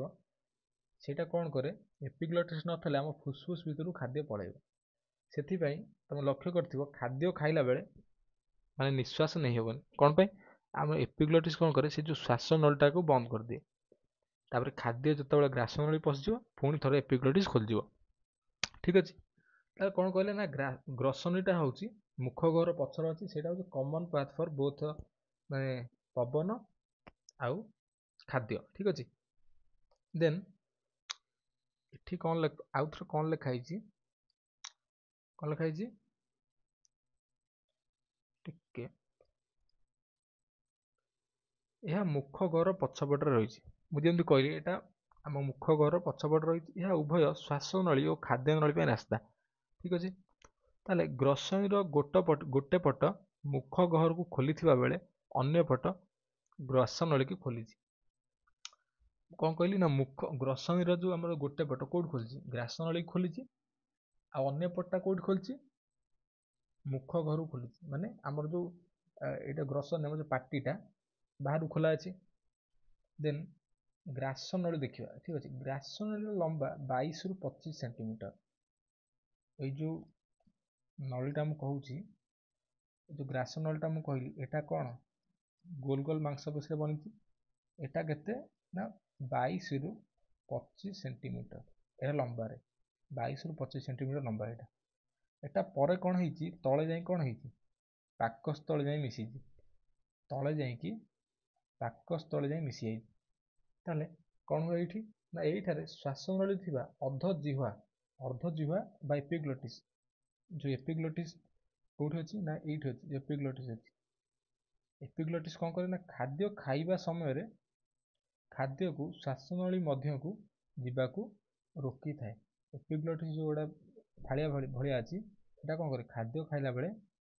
ସେଇଟା କ'ଣ କରେ, ଏପିଗ୍ଲଟିସ୍ ନଥିଲେ ଆମ ଫୁସଫୁସ୍ ଭିତରୁ ଖାଦ୍ୟ ପଳାଇବ। ସେଥିପାଇଁ ତୁମେ ଲକ୍ଷ୍ୟ କରିଥିବ ଖାଦ୍ୟ ଖାଇଲା ବେଳେ ମାନେ ନିଶ୍ୱାସ ନେଇ ହେବନି। କ'ଣ ପାଇଁ? ଆମ ଏପିଗ୍ଲଟିସ୍ କ'ଣ କରେ, ସେ ଯେଉଁ ଶ୍ୱାସ ନଳୀଟାକୁ ବନ୍ଦ କରିଦିଏ। ତାପରେ ଖାଦ୍ୟ ଯେତେବେଳେ ଗ୍ରାସ ନଳୀ ପଶିଯିବ, ପୁଣି ଥରେ ଏପିଗ୍ଲଟିସ୍ ଖୋଲିଯିବ। ଠିକ୍ ଅଛି। ତାହେଲେ କ'ଣ କହିଲେ ନା ଗ୍ରସନୀଟା ହେଉଛି ମୁଖ ଗହ୍ୱର ପଛରେ ଅଛି, ସେଇଟା ହେଉଛି କମନ୍ ପାଥ୍ ଫର୍ ବୋଥ୍ ମାନେ ପବନ ଆଉ ଖାଦ୍ୟ। ଠିକ୍ ଅଛି। ଦେନ୍ ଏଠି କ'ଣ ଆଉ ଥରେ କ'ଣ ଲେଖା ହେଇଛି, କ'ଣ ଲେଖା ହେଇଛି ଟିକେ, ଏହା ମୁଖ ଗହ୍ୱର ପଛପଟରେ ରହିଛି। ମୁଁ ଯେମିତି କହିଲି ଏଇଟା ଆମ ମୁଖ ଗହ୍ୱର ପଛପଟରେ ରହିଛି। ଏହା ଉଭୟ ଶ୍ୱାସନଳୀ ଓ ଖାଦ୍ୟ ନଳୀ ପାଇଁ ରାସ୍ତା। ଠିକ୍ ଅଛି। ତାହେଲେ ଗ୍ରସନୀର ଗୋଟେ ପଟ ମୁଖ ଗହ୍ୱରକୁ ଖୋଲିଥିବା ବେଳେ ଅନ୍ୟ ପଟ ଗ୍ରାସ ନଳୀକୁ ଖୋଲିଛି। କ'ଣ କହିଲି ନା ଗ୍ରସନୀର ଯେଉଁ ଆମର ଗୋଟେ ପଟ କେଉଁଠି ଖୋଲିଛି, ଗ୍ରାସ ନଳୀକୁ ଖୋଲିଛି, ଆଉ ଅନ୍ୟ ପଟଟା କେଉଁଠି ଖୋଲିଛି, ମୁଖ ଗହ୍ୱରକୁ ଖୋଲିଛି। ମାନେ ଆମର ଯେଉଁ ଏଇଟା ଗ୍ରସନୀ, ଆମର ଯେଉଁ ପାଟିଟା ବାହାରୁ ଖୋଲା ଅଛି। ଦେନ୍ ଗ୍ରାସ ନଳୀ ଦେଖିବା। ଠିକ୍ ଅଛି। ଗ୍ରାସ ନଳୀର ଲମ୍ବା 22ରୁ 25 ସେଣ୍ଟିମିଟର। ଏଇ ଯେଉଁ ନଳୀଟା ମୁଁ କହୁଛି, ଯେଉଁ ଗ୍ରାସ ନଳୀଟା ମୁଁ କହିଲି, ଏଇଟା କ'ଣ ଗୋଲ ଗୋଲ ମାଂସପେଶୀରେ ବନିଛି। ଏଇଟା କେତେ ନା 22ରୁ 25 ସେଣ୍ଟିମିଟର ଏହା ଲମ୍ବାରେ। 22ରୁ 25 ସେଣ୍ଟିମିଟର ଲମ୍ବା ଏଇଟା। ଏଟା ପରେ କ'ଣ ହେଇଛି, ତଳେ ଯାଇ କ'ଣ ହେଇଛି, ପାକସ୍ଥଳୀ ଯାଇ ମିଶିଛି। ତଳେ ଯାଇକି ପାକସ୍ଥଳୀ ଯାଇ ମିଶିଯାଇଛି। ତାହେଲେ କ'ଣ ହୁଏ ଏଇଠି ନା ଏଇଠାରେ ଶ୍ୱାସନଳୀ ଥିବା ଅର୍ଦ୍ଧଜିହ୍ୱା ବା ଏପିଗ୍ଲଟିସ୍, ଯେଉଁ ଏପିଗ୍ଲଟିସ୍ କେଉଁଠି ଅଛି ନା ଏଇଠି ଅଛି, ଏପିଗ୍ଲଟିସ୍ ଅଛି। ଏପିଗ୍ଲଟିସ୍ କ'ଣ କରେ ନା ଖାଦ୍ୟ ଖାଇବା ସମୟରେ ଖାଦ୍ୟକୁ ଶ୍ୱାସନଳୀ ମଧ୍ୟକୁ ଯିବାକୁ ରୋକିଥାଏ। ଏପିଗ୍ଲୋଟିସ୍ ଯେଉଁଗୁଡ଼ା ଫାଳିଆ ଭଳିଆ ଅଛି ସେଟା କ'ଣ କରେ, ଖାଦ୍ୟ ଖାଇଲା ବେଳେ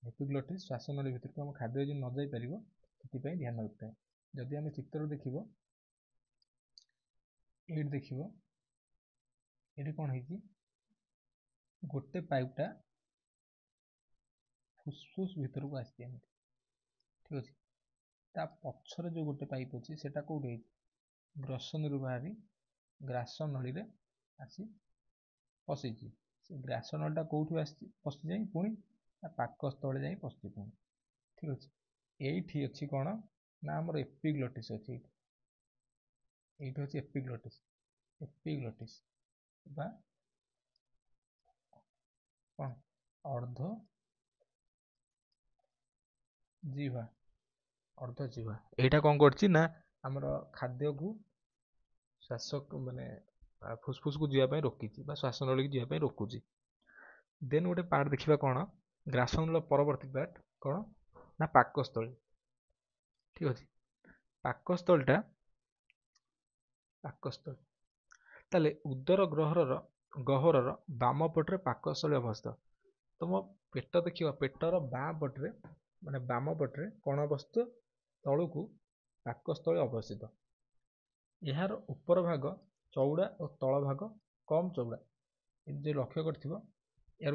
ଏପିଗ୍ଲୋଟିସ୍ ଶ୍ୱାସନଳୀ ଭିତରକୁ ଆମ ଖାଦ୍ୟ ଯଦି ନ ଯାଇପାରିବ ସେଥିପାଇଁ ଧ୍ୟାନ ରଖିଥାଏ। ଯଦି ଆମେ ଚିତ୍ର ଦେଖିବ, ଏଇଠି ଦେଖିବ, ଏଠି କ'ଣ ହେଇଛି, ଗୋଟେ ପାଇପ୍ଟା ଫୁସଫୁସ୍ ଭିତରକୁ ଆସିଛି ଏମିତି, ଠିକ୍ ଅଛି। ତା ପଛରେ ଯେଉଁ ଗୋଟେ ପାଇପ୍ ଅଛି ସେଟା କେଉଁଠି ହେଇଛି, ଗ୍ରସନୀରୁ ବାହାରି ଗ୍ରାସ ନଳୀରେ ଆସି ପଶିଛି। ସେ ଗ୍ରାସ ନଳୀଟା କେଉଁଠୁ ଆସିଛି, ପଶିଯାଇ ପୁଣି ତା ପାକସ୍ଥଳେ ଯାଇ ପଶିଛି ପୁଣି, ଠିକ୍ ଅଛି। ଏଇଠି ଅଛି କ'ଣ ନା ଆମର ଏପିଗ୍ଲୋଟିସ୍ ଅଛି, ଏଇଠି ଅଛି ଏପିଗ୍ଲୋଟିସ୍ ବା କ'ଣ ଅର୍ଦ୍ଧ ଜିହ୍ୱା। ଏଇଟା କ'ଣ କରୁଛି ନା ଆମର ଖାଦ୍ୟକୁ ଶ୍ୱାସ ମାନେ ଫୁସଫୁସକୁ ଯିବା ପାଇଁ ରୋକିଛି ବା ଶ୍ୱାସନଳୀକୁ ଯିବା ପାଇଁ ରୋକୁଛି। ଦେନ୍ ଗୋଟେ ପାର୍ଟ ଦେଖିବା କ'ଣ, ଗ୍ରାସନଳୀର ପରବର୍ତ୍ତୀ ପାର୍ଟ କ'ଣ ନା ପାକସ୍ଥଳୀ, ଠିକ୍ ଅଛି। ପାକସ୍ଥଳୀ ତାହେଲେ ଉଦର ଗହ୍ୱରର ବାମ ପଟରେ ପାକସ୍ଥଳୀ ଅବସ୍ଥିତ। ତମ ପେଟ ଦେଖିବ, ପେଟର ବାଁ ପଟରେ ମାନେ ବାମ ପଟରେ କ'ଣ ଅବସ୍ଥିତ, ତଳକୁ ପାକସ୍ଥଳୀ ଅବସ୍ଥିତ। ଏହାର ଉପର ଭାଗ ଚଉଡ଼ା ଓ ତଳ ଭାଗ କମ୍ ଚଉଡ଼ା। ଯେ ଲକ୍ଷ୍ୟ କରିଥିବ, ଏହାର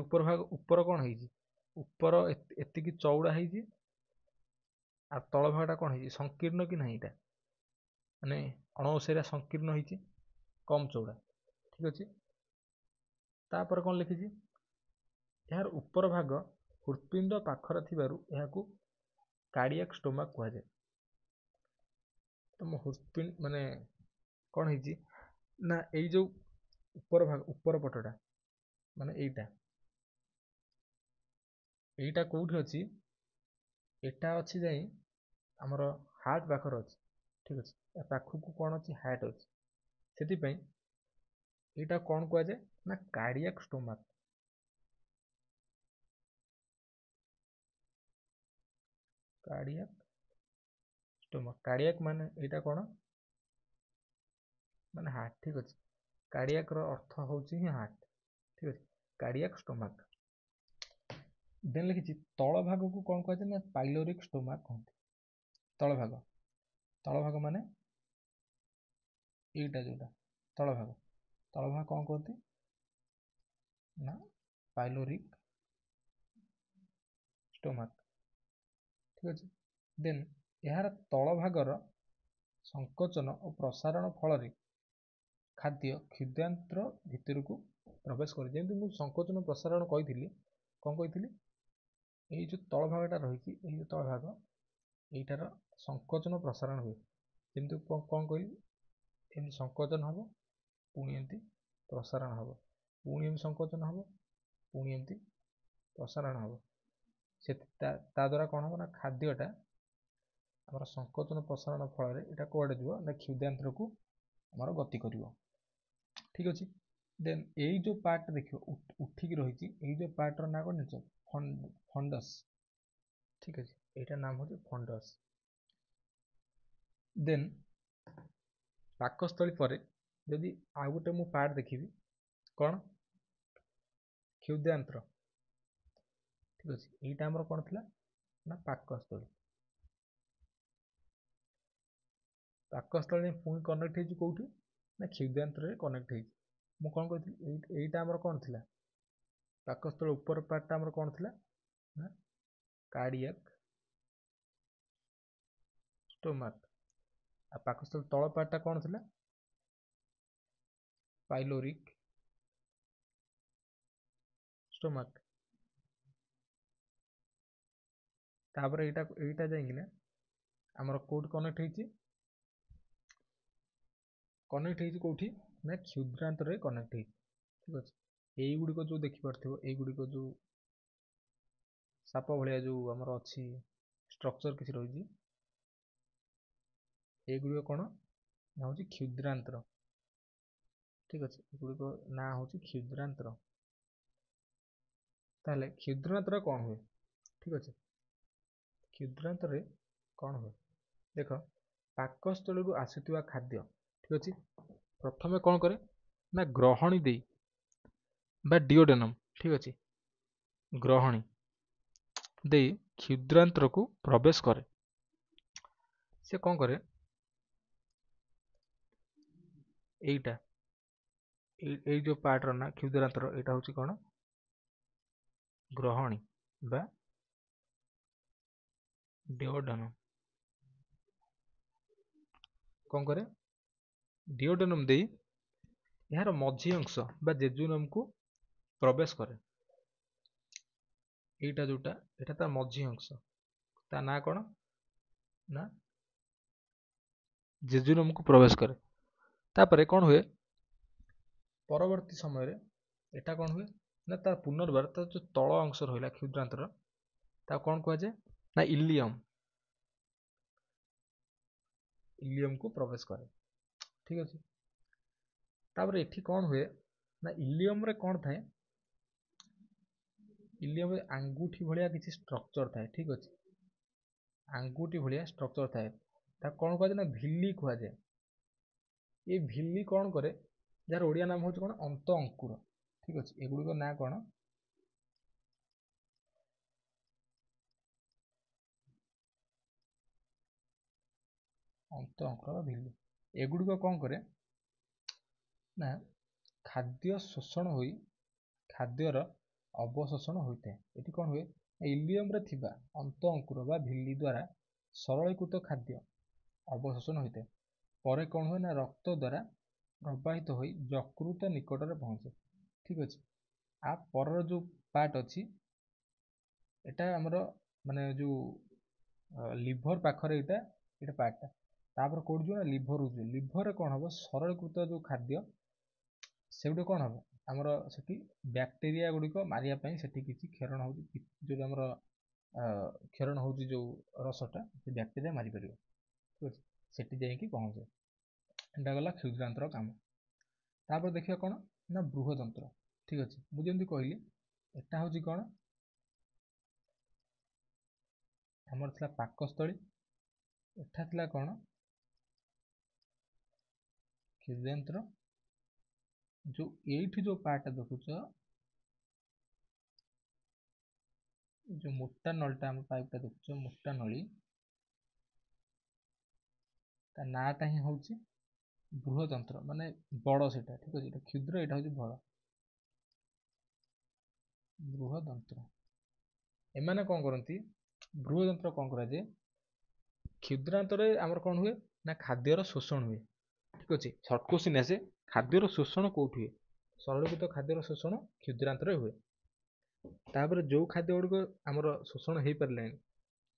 ଉପର କ'ଣ ହେଇଛି, ଉପର ଏତିକି ଚଉଡ଼ା ହେଇଛି, ଆଉ ତଳ ଭାଗଟା କ'ଣ ହେଇଛି, ସଂକୀର୍ଣ୍ଣ କି ନାହିଁ, ଏଇଟା ମାନେ ଅଣଓସାରିଆ ସଂକୀର୍ଣ୍ଣ ହେଇଛି, କମ୍ ଚଉଡ଼ା, ଠିକ୍ ଅଛି। ତାପରେ କ'ଣ ଲେଖିଛି, ଏହାର ଉପର ଭାଗ ହୃତ୍ପିଣ୍ଡ ପାଖରେ ଥିବାରୁ ଏହାକୁ କାର୍ଡ଼ିଆକ୍ ଷ୍ଟୋମାକ୍ କୁହାଯାଏ। ତମ ହୃତ୍ପିଣ୍ଡ ମାନେ କ'ଣ ହେଇଛି ନା ଏଇ ଯେଉଁ ଉପର ଭାଗ, ଉପର ପଟଟା ମାନେ ଏଇଟା କେଉଁଠି ଅଛି, ଏଟା ଅଛି ଯାଇ ଆମର ହାର୍ଟ ପାଖରେ ଅଛି, ଠିକ୍ ଅଛି। ଏ ପାଖକୁ କ'ଣ ଅଛି, ହାର୍ଟ ଅଛି। ସେଥିପାଇଁ ଏଇଟା କ'ଣ କୁହାଯାଏ ନା କାର୍ଡ଼ିଆକ୍ ଷ୍ଟୋମାକ୍। କାର୍ଡ଼ିଆକ୍ ମାନେ ଏଇଟା କ'ଣ ମାନେ ହାର୍ଟ, ଠିକ୍ ଅଛି। କାର୍ଡ଼ିଆକ୍ର ଅର୍ଥ ହେଉଛି ହିଁ ହାର୍ଟ, ଠିକ୍ ଅଛି। Cardiac stomach. ଦେନ୍ ଲେଖିଛି ତଳ ଭାଗକୁ କ'ଣ କୁହାଯାଏ ନା ପାଇଲୋରିକ୍ ଷ୍ଟୋମାକ୍ କହନ୍ତି। ତଳ ଭାଗ ମାନେ ଏଇଟା ଯେଉଁଟା ତଳ ଭାଗ କ'ଣ କୁହନ୍ତି ନା ପାଇଲୋରିକ୍ ଷ୍ଟୋମାକ୍, ଠିକ୍ ଅଛି। ଦେନ୍ ଏହାର ତଳ ଭାଗର ସଂକୋଚନ ଓ ପ୍ରସାରଣ ଫଳରେ ଖାଦ୍ୟ କ୍ଷୁଦ୍ରାନ୍ତ୍ର ଭିତରକୁ ପ୍ରବେଶ କରେ। ଯେମିତି ମୁଁ ସଂକୋଚନ ପ୍ରସାରଣ କହିଥିଲି, କ'ଣ କହିଥିଲି, ଏଇ ଯେଉଁ ତଳ ଭାଗଟା ରହିଛି, ଏଇ ଯେଉଁ ତଳ ଭାଗ, ଏଇଟାର ସଂକୋଚନ ପ୍ରସାରଣ ହୁଏ। ଯେମିତି କ'ଣ କହିଲି, ଏମିତି ସଂକୋଚନ ହେବ, ପୁଣି ଏମିତି ପ୍ରସାରଣ ହେବ, ପୁଣି ଏମିତି ସଂକୋଚନ ହେବ, ପୁଣି ଏମିତି ପ୍ରସାରଣ ହେବ। ତା ଦ୍ୱାରା କ'ଣ ହେବ ନା ଖାଦ୍ୟଟା ଆମର ସଂକୋଚନ ପ୍ରସାରଣ ଫଳରେ ଏଇଟା କୁଆଡ଼େ ଯିବ ନା କ୍ଷୁଦ୍ରାନ୍ତ୍ରକୁ ଆମର ଗତି କରିବ, ଠିକ୍ ଅଛି। ଦେନ୍ ଏଇ ଯେଉଁ ପାର୍ଟଟା ଦେଖିବ ଉଠିକି ରହିଛି, ଏଇ ଯେଉଁ ପାର୍ଟର ନାଁ କ'ଣ ଜାଣିଛ, ଫଣ୍ଡସ୍, ଠିକ୍ ଅଛି। ଏଇଟା ନାମ ହେଉଛି ଫଣ୍ଡସ୍। ଦେନ୍ ପାକସ୍ଥଳୀ ପରେ ଯଦି ଆଉ ଗୋଟେ ମୁଁ ପାର୍ଟ ଦେଖିବି, କ'ଣ କ୍ଷୁଦ୍ରାନ୍ତ୍ର, ଠିକ୍ ଅଛି। ଏଇଟା ଆମର କ'ଣ ଥିଲା ନା ପାକସ୍ଥଳୀ ପୁଣି କନେକ୍ଟ ହେଇଛି କେଉଁଠି ନା କ୍ଷୁଦ୍ରାନ୍ତ୍ରରେ କନେକ୍ଟ ହେଇଛି। ମୁଁ କ'ଣ କହିଥିଲି, ଏଇଟା ଆମର କ'ଣ ଥିଲା, ପାକସ୍ଥଳୀ ଉପର ପାର୍ଟଟା ଆମର କ'ଣ ଥିଲା ନା କାର୍ଡ଼ିଆକ୍ ଷ୍ଟୋମାକ୍, ଆଉ ପାକସ୍ଥଳୀ ତଳ ପାର୍ଟଟା କ'ଣ ଥିଲା, ପାଇଲୋରିକ୍ ଷ୍ଟୋମାକ୍। ତାପରେ ଏଇଟା ଯାଇକିନା ଆମର କେଉଁଠି କନେକ୍ଟ ହେଇଛି କେଉଁଠି ନା କ୍ଷୁଦ୍ରାନ୍ତ୍ରରେ କନେକ୍ଟ ହେଇଛି, ଠିକ୍ ଅଛି। ଏଇଗୁଡ଼ିକ ଯେଉଁ ଦେଖିପାରୁଥିବ, ଏଇଗୁଡ଼ିକ ଯେଉଁ ସାପ ଭଳିଆ ଯେଉଁ ଆମର ଅଛି ଷ୍ଟ୍ରକ୍ଚର କିଛି ରହିଛି, ଏଗୁଡ଼ିକ କ'ଣ ନା ହେଉଛି କ୍ଷୁଦ୍ରାନ୍ତ୍ର, ଠିକ୍ ଅଛି। ଏଗୁଡ଼ିକ ନାଁ ହେଉଛି କ୍ଷୁଦ୍ରାନ୍ତ୍ର। ତାହେଲେ କ୍ଷୁଦ୍ରାନ୍ତରେ କ'ଣ ହୁଏ, ଠିକ୍ ଅଛି। କ୍ଷୁଦ୍ରାନ୍ତରେ କ'ଣ ହୁଏ ଦେଖ, ପାକସ୍ଥଳୀରୁ ଆସୁଥିବା ଖାଦ୍ୟ, ଠିକ୍ ଅଛି, ପ୍ରଥମେ କ'ଣ କରେ ନା ଗ୍ରହଣୀ ଦେଇ ବା ଡିଓଡେନମ୍, ଠିକ୍ ଅଛି, ଗ୍ରହଣୀ ଦେଇ କ୍ଷୁଦ୍ରାନ୍ତରକୁ ପ୍ରବେଶ କରେ। ସେ କ'ଣ କରେ, ଏଇଟା ଏଇ ଯୋଉ ପାର୍ଟର ନା କ୍ଷୁଦ୍ରାନ୍ତର, ଏଇଟା ହେଉଛି କ'ଣ, ଗ୍ରହଣୀ ବା ଡିଓଡେନମ୍। କ'ଣ କରେ, ଡିଓଡେନମ୍ ଦେଇ ଏହାର ମଝି ଅଂଶ ବା ଜେଜୁନମ୍କୁ ପ୍ରବେଶ କରେ। ଏଇଟା ଯୋଉଟା, ଏଇଟା ତା ମଝି ଅଂଶ, ତା ନାଁ କ'ଣ ନା ଜେଜୁନମ୍କୁ ପ୍ରବେଶ କରେ। ତାପରେ କ'ଣ ହୁଏ, ପରବର୍ତ୍ତୀ ସମୟରେ ଏଟା କ'ଣ ହୁଏ ନା ତା ପୁନର୍ବାର ତା ଯୋଉ ତଳ ଅଂଶ ରହିଲା କ୍ଷୁଦ୍ରାନ୍ତର, ତାକୁ କ'ଣ କୁହାଯାଏ ନା ଇଲିୟମକୁ ପ୍ରବେଶ କରେ। ଠିକ୍ ଅଛି। ତାପରେ ଏଠି କ'ଣ ହୁଏ ନା ଇଲିୟମରେ କ'ଣ ଥାଏ, ଇଲିୟମରେ ଆଙ୍ଗୁଠି ଭଳିଆ କିଛି ଷ୍ଟ୍ରକ୍ଚର ଥାଏ। ଠିକ୍ ଅଛି, ଆଙ୍ଗୁଠି ଭଳିଆ ଷ୍ଟ୍ରକ୍ଚର ଥାଏ, ତାକୁ କ'ଣ କୁହାଯାଏ ନା ଭିଲି କୁହାଯାଏ। ଏ ଭିଲି କ'ଣ କରେ, ଯାହାର ଓଡ଼ିଆ ନାମ ହେଉଛି କ'ଣ, ଅନ୍ତ ଅଙ୍କୁର। ଠିକ୍ ଅଛି, ଏଗୁଡ଼ିକ ନାଁ କ'ଣ, ଅନ୍ତ ଅଙ୍କୁର ବା ଭିଲି। ଏଗୁଡ଼ିକ କ'ଣ କରେ ନା ଖାଦ୍ୟ ଶୋଷଣ ହୋଇ ଖାଦ୍ୟର ଅବଶୋଷଣ ହୋଇଥାଏ। ଏଠି କ'ଣ ହୁଏ, ଇଲିୟମରେ ଥିବା ଅନ୍ତ ଅଙ୍କୁର ବା ଭିଲି ଦ୍ୱାରା ସରଳୀକୃତ ଖାଦ୍ୟ ଅବଶୋଷଣ ହୋଇଥାଏ। ପରେ କ'ଣ ହୁଏ ନା ରକ୍ତ ଦ୍ୱାରା ପ୍ରବାହିତ ହୋଇ ଯକୃତ ନିକଟରେ ପହଞ୍ଚେ। ଠିକ୍ ଅଛି। ଆ ପରର ଯୋଉ ପାର୍ଟ ଅଛି, ଏଟା ଆମର ମାନେ ଯୋଉ ଲିଭର ପାଖରେ ଏଇଟା ପାର୍ଟଟା। ତାପରେ କୋଉଠି ଯିବ ନା ଲିଭରକୁ ଯିବ। ଲିଭରରେ କ'ଣ ହବ, ସରଳୀକୃତ ଯୋଉ ଖାଦ୍ୟ ସେଗୁଡିକ କ'ଣ ହବ, ଆମର ସେଠି ବ୍ୟାକ୍ଟେରିଆ ଗୁଡ଼ିକ ମାରିବା ପାଇଁ ସେଠି କିଛି କ୍ଷରଣ ହେଉଛି, ଯୋଉ ଆମର କ୍ଷରଣ ହେଉଛି ଯୋଉ ରସଟା, ସେ ବ୍ୟାକ୍ଟେରିଆ ମାରିପାରିବ। ଠିକ୍ ଅଛି, ସେଠି ଯାଇକି ପହଞ୍ଚେ। ଏଟା ଗଲା କ୍ଷୁଦ୍ରାନ୍ତର କାମ। ତାପରେ ଦେଖିବା କ'ଣ ନା ବୃହଦନ୍ତ୍ର। ଠିକ୍ ଅଛି, ମୁଁ ଯେମିତି କହିଲି ଏଟା ହେଉଛି କ'ଣ, ଆମର ଥିଲା ପାକସ୍ଥଳୀ, ଏଠା ଥିଲା କ'ଣ କ୍ଷୁଦ୍ରାନ୍ତର। ଯୋଉ ଏଇଠି ଯୋଉ ପାର୍ଟଟା ଦେଖୁଛ, ଯୋଉ ମୋଟା ନଳୀଟା, ଆମ ପାଇପଟା ଦେଖୁଛ ମୋଟା ନଳୀ, ତା ନାଁଟା ହିଁ ହେଉଛି ବୃହଦନ୍ତ୍ର, ମାନେ ବଡ଼ ସେଟା। ଠିକ୍ ଅଛି, ଏଟା କ୍ଷୁଦ୍ର, ଏଇଟା ହେଉଛି ବଡ଼, ବୃହଦନ୍ତ୍ର। ଏମାନେ କ'ଣ କରନ୍ତି, ବୃହଦନ୍ତ୍ର କ'ଣ କରାଯାଏ, କ୍ଷୁଦ୍ରାନ୍ତରେ ଆମର କ'ଣ ହୁଏ ନା ଖାଦ୍ୟର ଶୋଷଣ ହୁଏ। ଠିକ୍ ଅଛି, ସର୍ଟ କୋଶ୍ଚିନ୍ ଆସେ, ଖାଦ୍ୟର ଶୋଷଣ କୋଉଠି ହୁଏ, ସରଳୀକୃତ ଖାଦ୍ୟର ଶୋଷଣ କ୍ଷୁଦ୍ରାନ୍ତରେ ହୁଏ। ତାପରେ ଯୋଉ ଖାଦ୍ୟ ଗୁଡ଼ିକ ଆମର ଶୋଷଣ ହେଇପାରିଲାନି,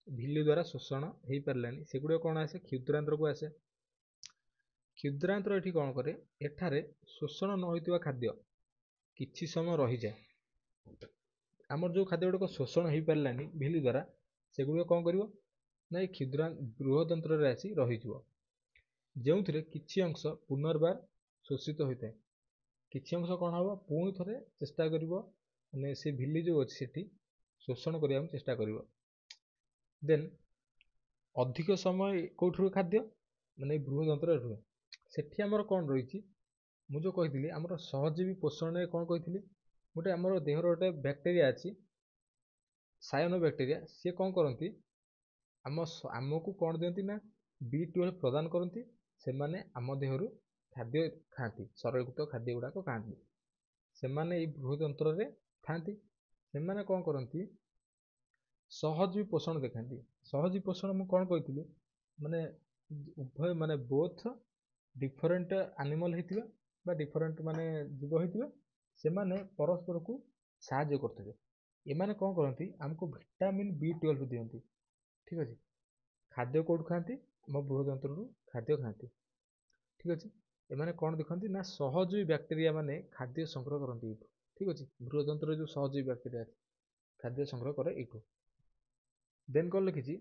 ଭିଲି ଦ୍ୱାରା ଶୋଷଣ ହେଇପାରିଲାନି, ସେଗୁଡ଼ିକ କ'ଣ ଆସେ, କ୍ଷୁଦ୍ରାନ୍ତରକୁ ଆସେ। କ୍ଷୁଦ୍ରାନ୍ତର ଏଠି କ'ଣ କରେ, ଏଠାରେ ଶୋଷଣ ନ ହୋଇଥିବା ଖାଦ୍ୟ କିଛି ସମୟ ରହିଯାଏ। ଆମର ଯୋଉ ଖାଦ୍ୟ ଗୁଡ଼ିକ ଶୋଷଣ ହେଇପାରିଲାନି ଭିଲି ଦ୍ୱାରା, ସେଗୁଡ଼ିକ କ'ଣ କରିବ ନା ଏଇ ବୃହଦନ୍ତ୍ରରେ ଆସି ରହିଯିବ, ଯେଉଁଥିରେ କିଛି ଅଂଶ ପୁନର୍ବାର ଶୋଷିତ ହୋଇଥାଏ। କିଛି ଅଂଶ କ'ଣ ହବ, ପୁଣି ଥରେ ଚେଷ୍ଟା କରିବ, ମାନେ ସେ ଭିଲି ଯୋଉ ଅଛି ସେଠି ଶୋଷଣ କରିବାକୁ ଚେଷ୍ଟା କରିବ। ଦେନ୍ ଅଧିକ ସମୟ କୋଉଠି ରୁହେ ଖାଦ୍ୟ, ମାନେ ବୃହଦନ୍ତ୍ରରେ ରୁହେ। ସେଠି ଆମର କ'ଣ ରହିଛି, ମୁଁ ଯୋଉ କହିଥିଲି ଆମର ସହଜୀବୀ ପୋଷଣରେ କ'ଣ କହିଥିଲି, ଗୋଟେ ଆମର ଦେହର ଗୋଟେ ବ୍ୟାକ୍ଟେରିଆ ଅଛି, ସାୟନ ବ୍ୟାକ୍ଟେରିଆ। ସିଏ କ'ଣ କରନ୍ତି, ଆମକୁ କ'ଣ ଦିଅନ୍ତି ନା B12 ପ୍ରଦାନ କରନ୍ତି। ସେମାନେ ଆମ ଦେହରୁ ଖାଦ୍ୟ ଖାଆନ୍ତି, ସରଳୀକୃତ ଖାଦ୍ୟ ଗୁଡ଼ାକ ଖାଆନ୍ତି। ସେମାନେ ଏଇ ବୃହଦନ୍ତ୍ରରେ ଥାଆନ୍ତି। ସେମାନେ କ'ଣ କରନ୍ତି, ସହଜୀବୀ ପୋଷଣ ଦେଖାନ୍ତି। ସହଜୀବୀ ପୋଷଣ ମୁଁ କ'ଣ କହିଥିଲି, ମାନେ ଉଭୟ, ମାନେ ବୋଥ ଡିଫରେଣ୍ଟ ଆନିମଲ୍ ହେଇଥିବେ ବା ଡିଫରେଣ୍ଟ ମାନେ ଜୀବ ହେଇଥିବେ, ସେମାନେ ପରସ୍ପରକୁ ସାହାଯ୍ୟ କରୁଥିବେ। ଏମାନେ କ'ଣ କରନ୍ତି, ଆମକୁ ଭିଟାମିନ୍ B12 ଦିଅନ୍ତି। ଠିକ୍ ଅଛି, ଖାଦ୍ୟ କୋଉଠୁ ଖାଆନ୍ତି, ଆମ ବୃହଦନ୍ତ୍ରରୁ ଖାଦ୍ୟ ଖାଆନ୍ତି। ଠିକ୍ ଅଛି, ଏମାନେ କ'ଣ ଦେଖନ୍ତି ନା ସହଜୀବୀ ବ୍ୟାକ୍ଟେରିଆ ମାନେ ଖାଦ୍ୟ ସଂଗ୍ରହ କରନ୍ତି ଏଇଠୁ। ଠିକ୍ ଅଛି, ବୃହଦନ୍ତ୍ରରେ ଯୋଉ ସହଜୀବୀ ବ୍ୟାକ୍ଟେରିଆ ଅଛି ଖାଦ୍ୟ ସଂଗ୍ରହ କରେ ଏଇଠୁ। ଦେନ୍ କ'ଣ ଲେଖିଛି,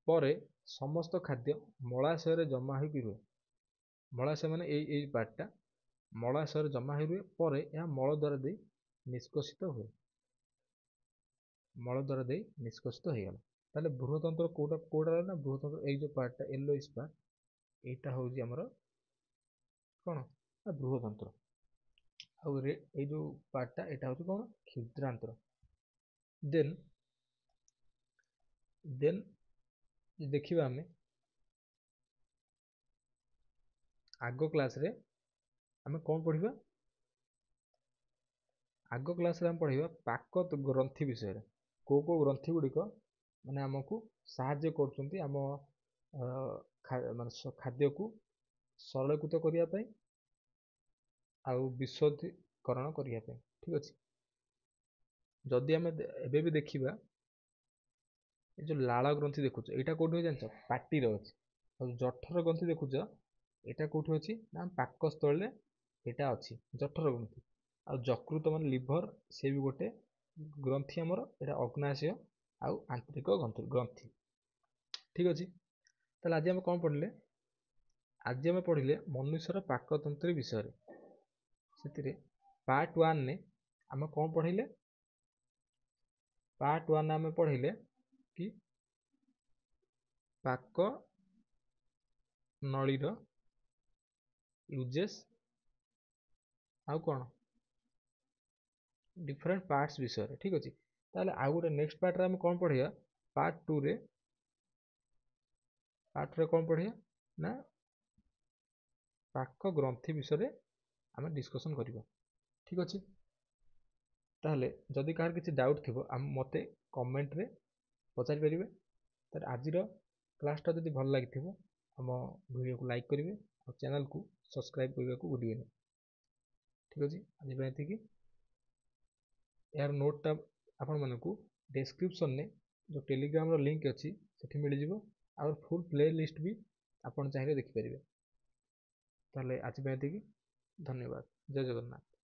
ପରେ ସମସ୍ତ ଖାଦ୍ୟ ମଳାଶୟରେ ଜମା ହୋଇକି ରୁହେ। ମଳାଶୟ ମାନେ ଏଇ ପାର୍ଟଟା ମଳାଶୟରେ ଜମା ହୋଇ ରୁହେ, ପରେ ଏହା ମଳ ଦ୍ୱାର ଦେଇ ନିଷ୍କଷିତ ହୁଏ। ମଳ ଦ୍ୱାର ଦେଇ ନିଷ୍କଷିତ ହେଇଗଲା। ତାହେଲେ ବୃହଦନ୍ତ୍ର କୋଉଟା ରହିଲା ନା ବୃହଦନ୍ତ୍ର, ଏଇ ଯୋଉ ପାର୍ଟଟା ୟେଲୋଇଶ ପାର୍ଟ, ଏଇଟା ହେଉଛି ଆମର କ'ଣ ନା ବୃହଦନ୍ତ୍ର। ଆଉ ଏଇ ଯୋଉ ପାର୍ଟଟା ଏଇଟା ହଉଛି କ'ଣ କ୍ଷୁଦ୍ରାନ୍ତର। ଦେନ୍ ଦେନ୍ ଦେଖିବା ଆମେ ଆଗ କ୍ଲାସ୍ରେ ଆମେ କ'ଣ ପଢ଼ିବା, ଆଗ କ୍ଲାସ୍ରେ ଆମେ ପଢ଼ିବା ପାକ ଗ୍ରନ୍ଥି ବିଷୟରେ। କେଉଁ କେଉଁ ଗ୍ରନ୍ଥି ଗୁଡ଼ିକ ମାନେ ଆମକୁ ସାହାଯ୍ୟ କରୁଛନ୍ତି ଆମ ମାନେ ଖାଦ୍ୟକୁ ସରଳୀକୃତ କରିବା ପାଇଁ ଆଉ ବିଶୋଧୀକରଣ କରିବା ପାଇଁ। ଠିକ୍ ଅଛି। ଯଦି ଆମେ ଏବେ ବି ଦେଖିବା, ଏ ଯେଉଁ ଲାଳ ଗ୍ରନ୍ଥି ଦେଖୁଛ ଏଇଟା କେଉଁଠି ଅଛି ଜାଣିଛ, ପାଟିରେ ଅଛି। ଆଉ ଜଠର ଗ୍ରନ୍ଥି ଦେଖୁଛ ଏଇଟା କେଉଁଠି ଅଛି ନା ପାକସ୍ଥଳୀରେ ଏଇଟା ଅଛି, ଜଠର ଗ୍ରନ୍ଥି। ଆଉ ଯକୃତ ମାନେ ଲିଭର, ସେ ବି ଗୋଟେ ଗ୍ରନ୍ଥି ଆମର, ଏଇଟା ଅଗ୍ନାଶୟ ଆଉ ଆନ୍ତରିକ ଗ୍ରନ୍ଥି। ଠିକ୍ ଅଛି। ତାହେଲେ ଆଜି ଆମେ କ'ଣ ପଢ଼ିଲେ, ଆଜି ଆମେ ପଢ଼ିଲେ ମନୁଷ୍ୟର ପାକତନ୍ତ୍ର ବିଷୟରେ। ସେଥିରେ ପାର୍ଟ 1ରେ ଆମେ କ'ଣ ପଢ଼ିଲେ, ପାର୍ଟ 1 ଆମେ ପଢ଼ିଲେ କି ପାକ ନଳୀର ୟୁଜେସ୍ ଆଉ କ'ଣ ଡିଫରେଣ୍ଟ ପାର୍ଟସ୍ ବିଷୟରେ। ଠିକ୍ ଅଛି। ତାହେଲେ ଆଉ ଗୋଟେ ନେକ୍ସଟ ପାର୍ଟରେ ଆମେ କ'ଣ ପଢ଼ିବା, ପାର୍ଟ 2ରେ କ'ଣ ପଢ଼ିବା ନା ପାକ ଗ୍ରନ୍ଥି ବିଷୟରେ ଆମେ ଡିସ୍କସନ୍ କରିବା। ଠିକ୍ ଅଛି। ତାହେଲେ ଯଦି କାହାର କିଛି ଡାଉଟ୍ ଥିବ ମୋତେ କମେଣ୍ଟରେ ପଚାରି ପାରିବେ। ତାହେଲେ ଆଜିର କ୍ଲାସ୍ଟା ଯଦି ଭଲ ଲାଗିଥିବ ଆମ ଭିଡ଼ିଓକୁ ଲାଇକ୍ କରିବେ ଆଉ ଚ୍ୟାନେଲକୁ ସବସ୍କ୍ରାଇବ୍ କରିବାକୁ ଭୁଲିବେନି। ଠିକ୍ ଅଛି। ଆଜି ପାଇଁ ଏତିକି। ଏହାର ନୋଟ୍ଟା ଆପଣମାନଙ୍କୁ ଡେସ୍କ୍ରିପ୍ସନ୍ରେ ଯେଉଁ ଟେଲିଗ୍ରାମର ଲିଙ୍କ୍ ଅଛି ସେଠି ମିଳିଯିବ। ଆଉ ଫୁଲ୍ ପ୍ଲେ ଲିଷ୍ଟ ବି ଆପଣ ଚାହିଁଲେ ଦେଖିପାରିବେ। ତାହେଲେ ଆଜି ପାଇଁ ଏତିକି। ଧନ୍ୟବାଦ। ଜୟ ଜଗନ୍ନାଥ।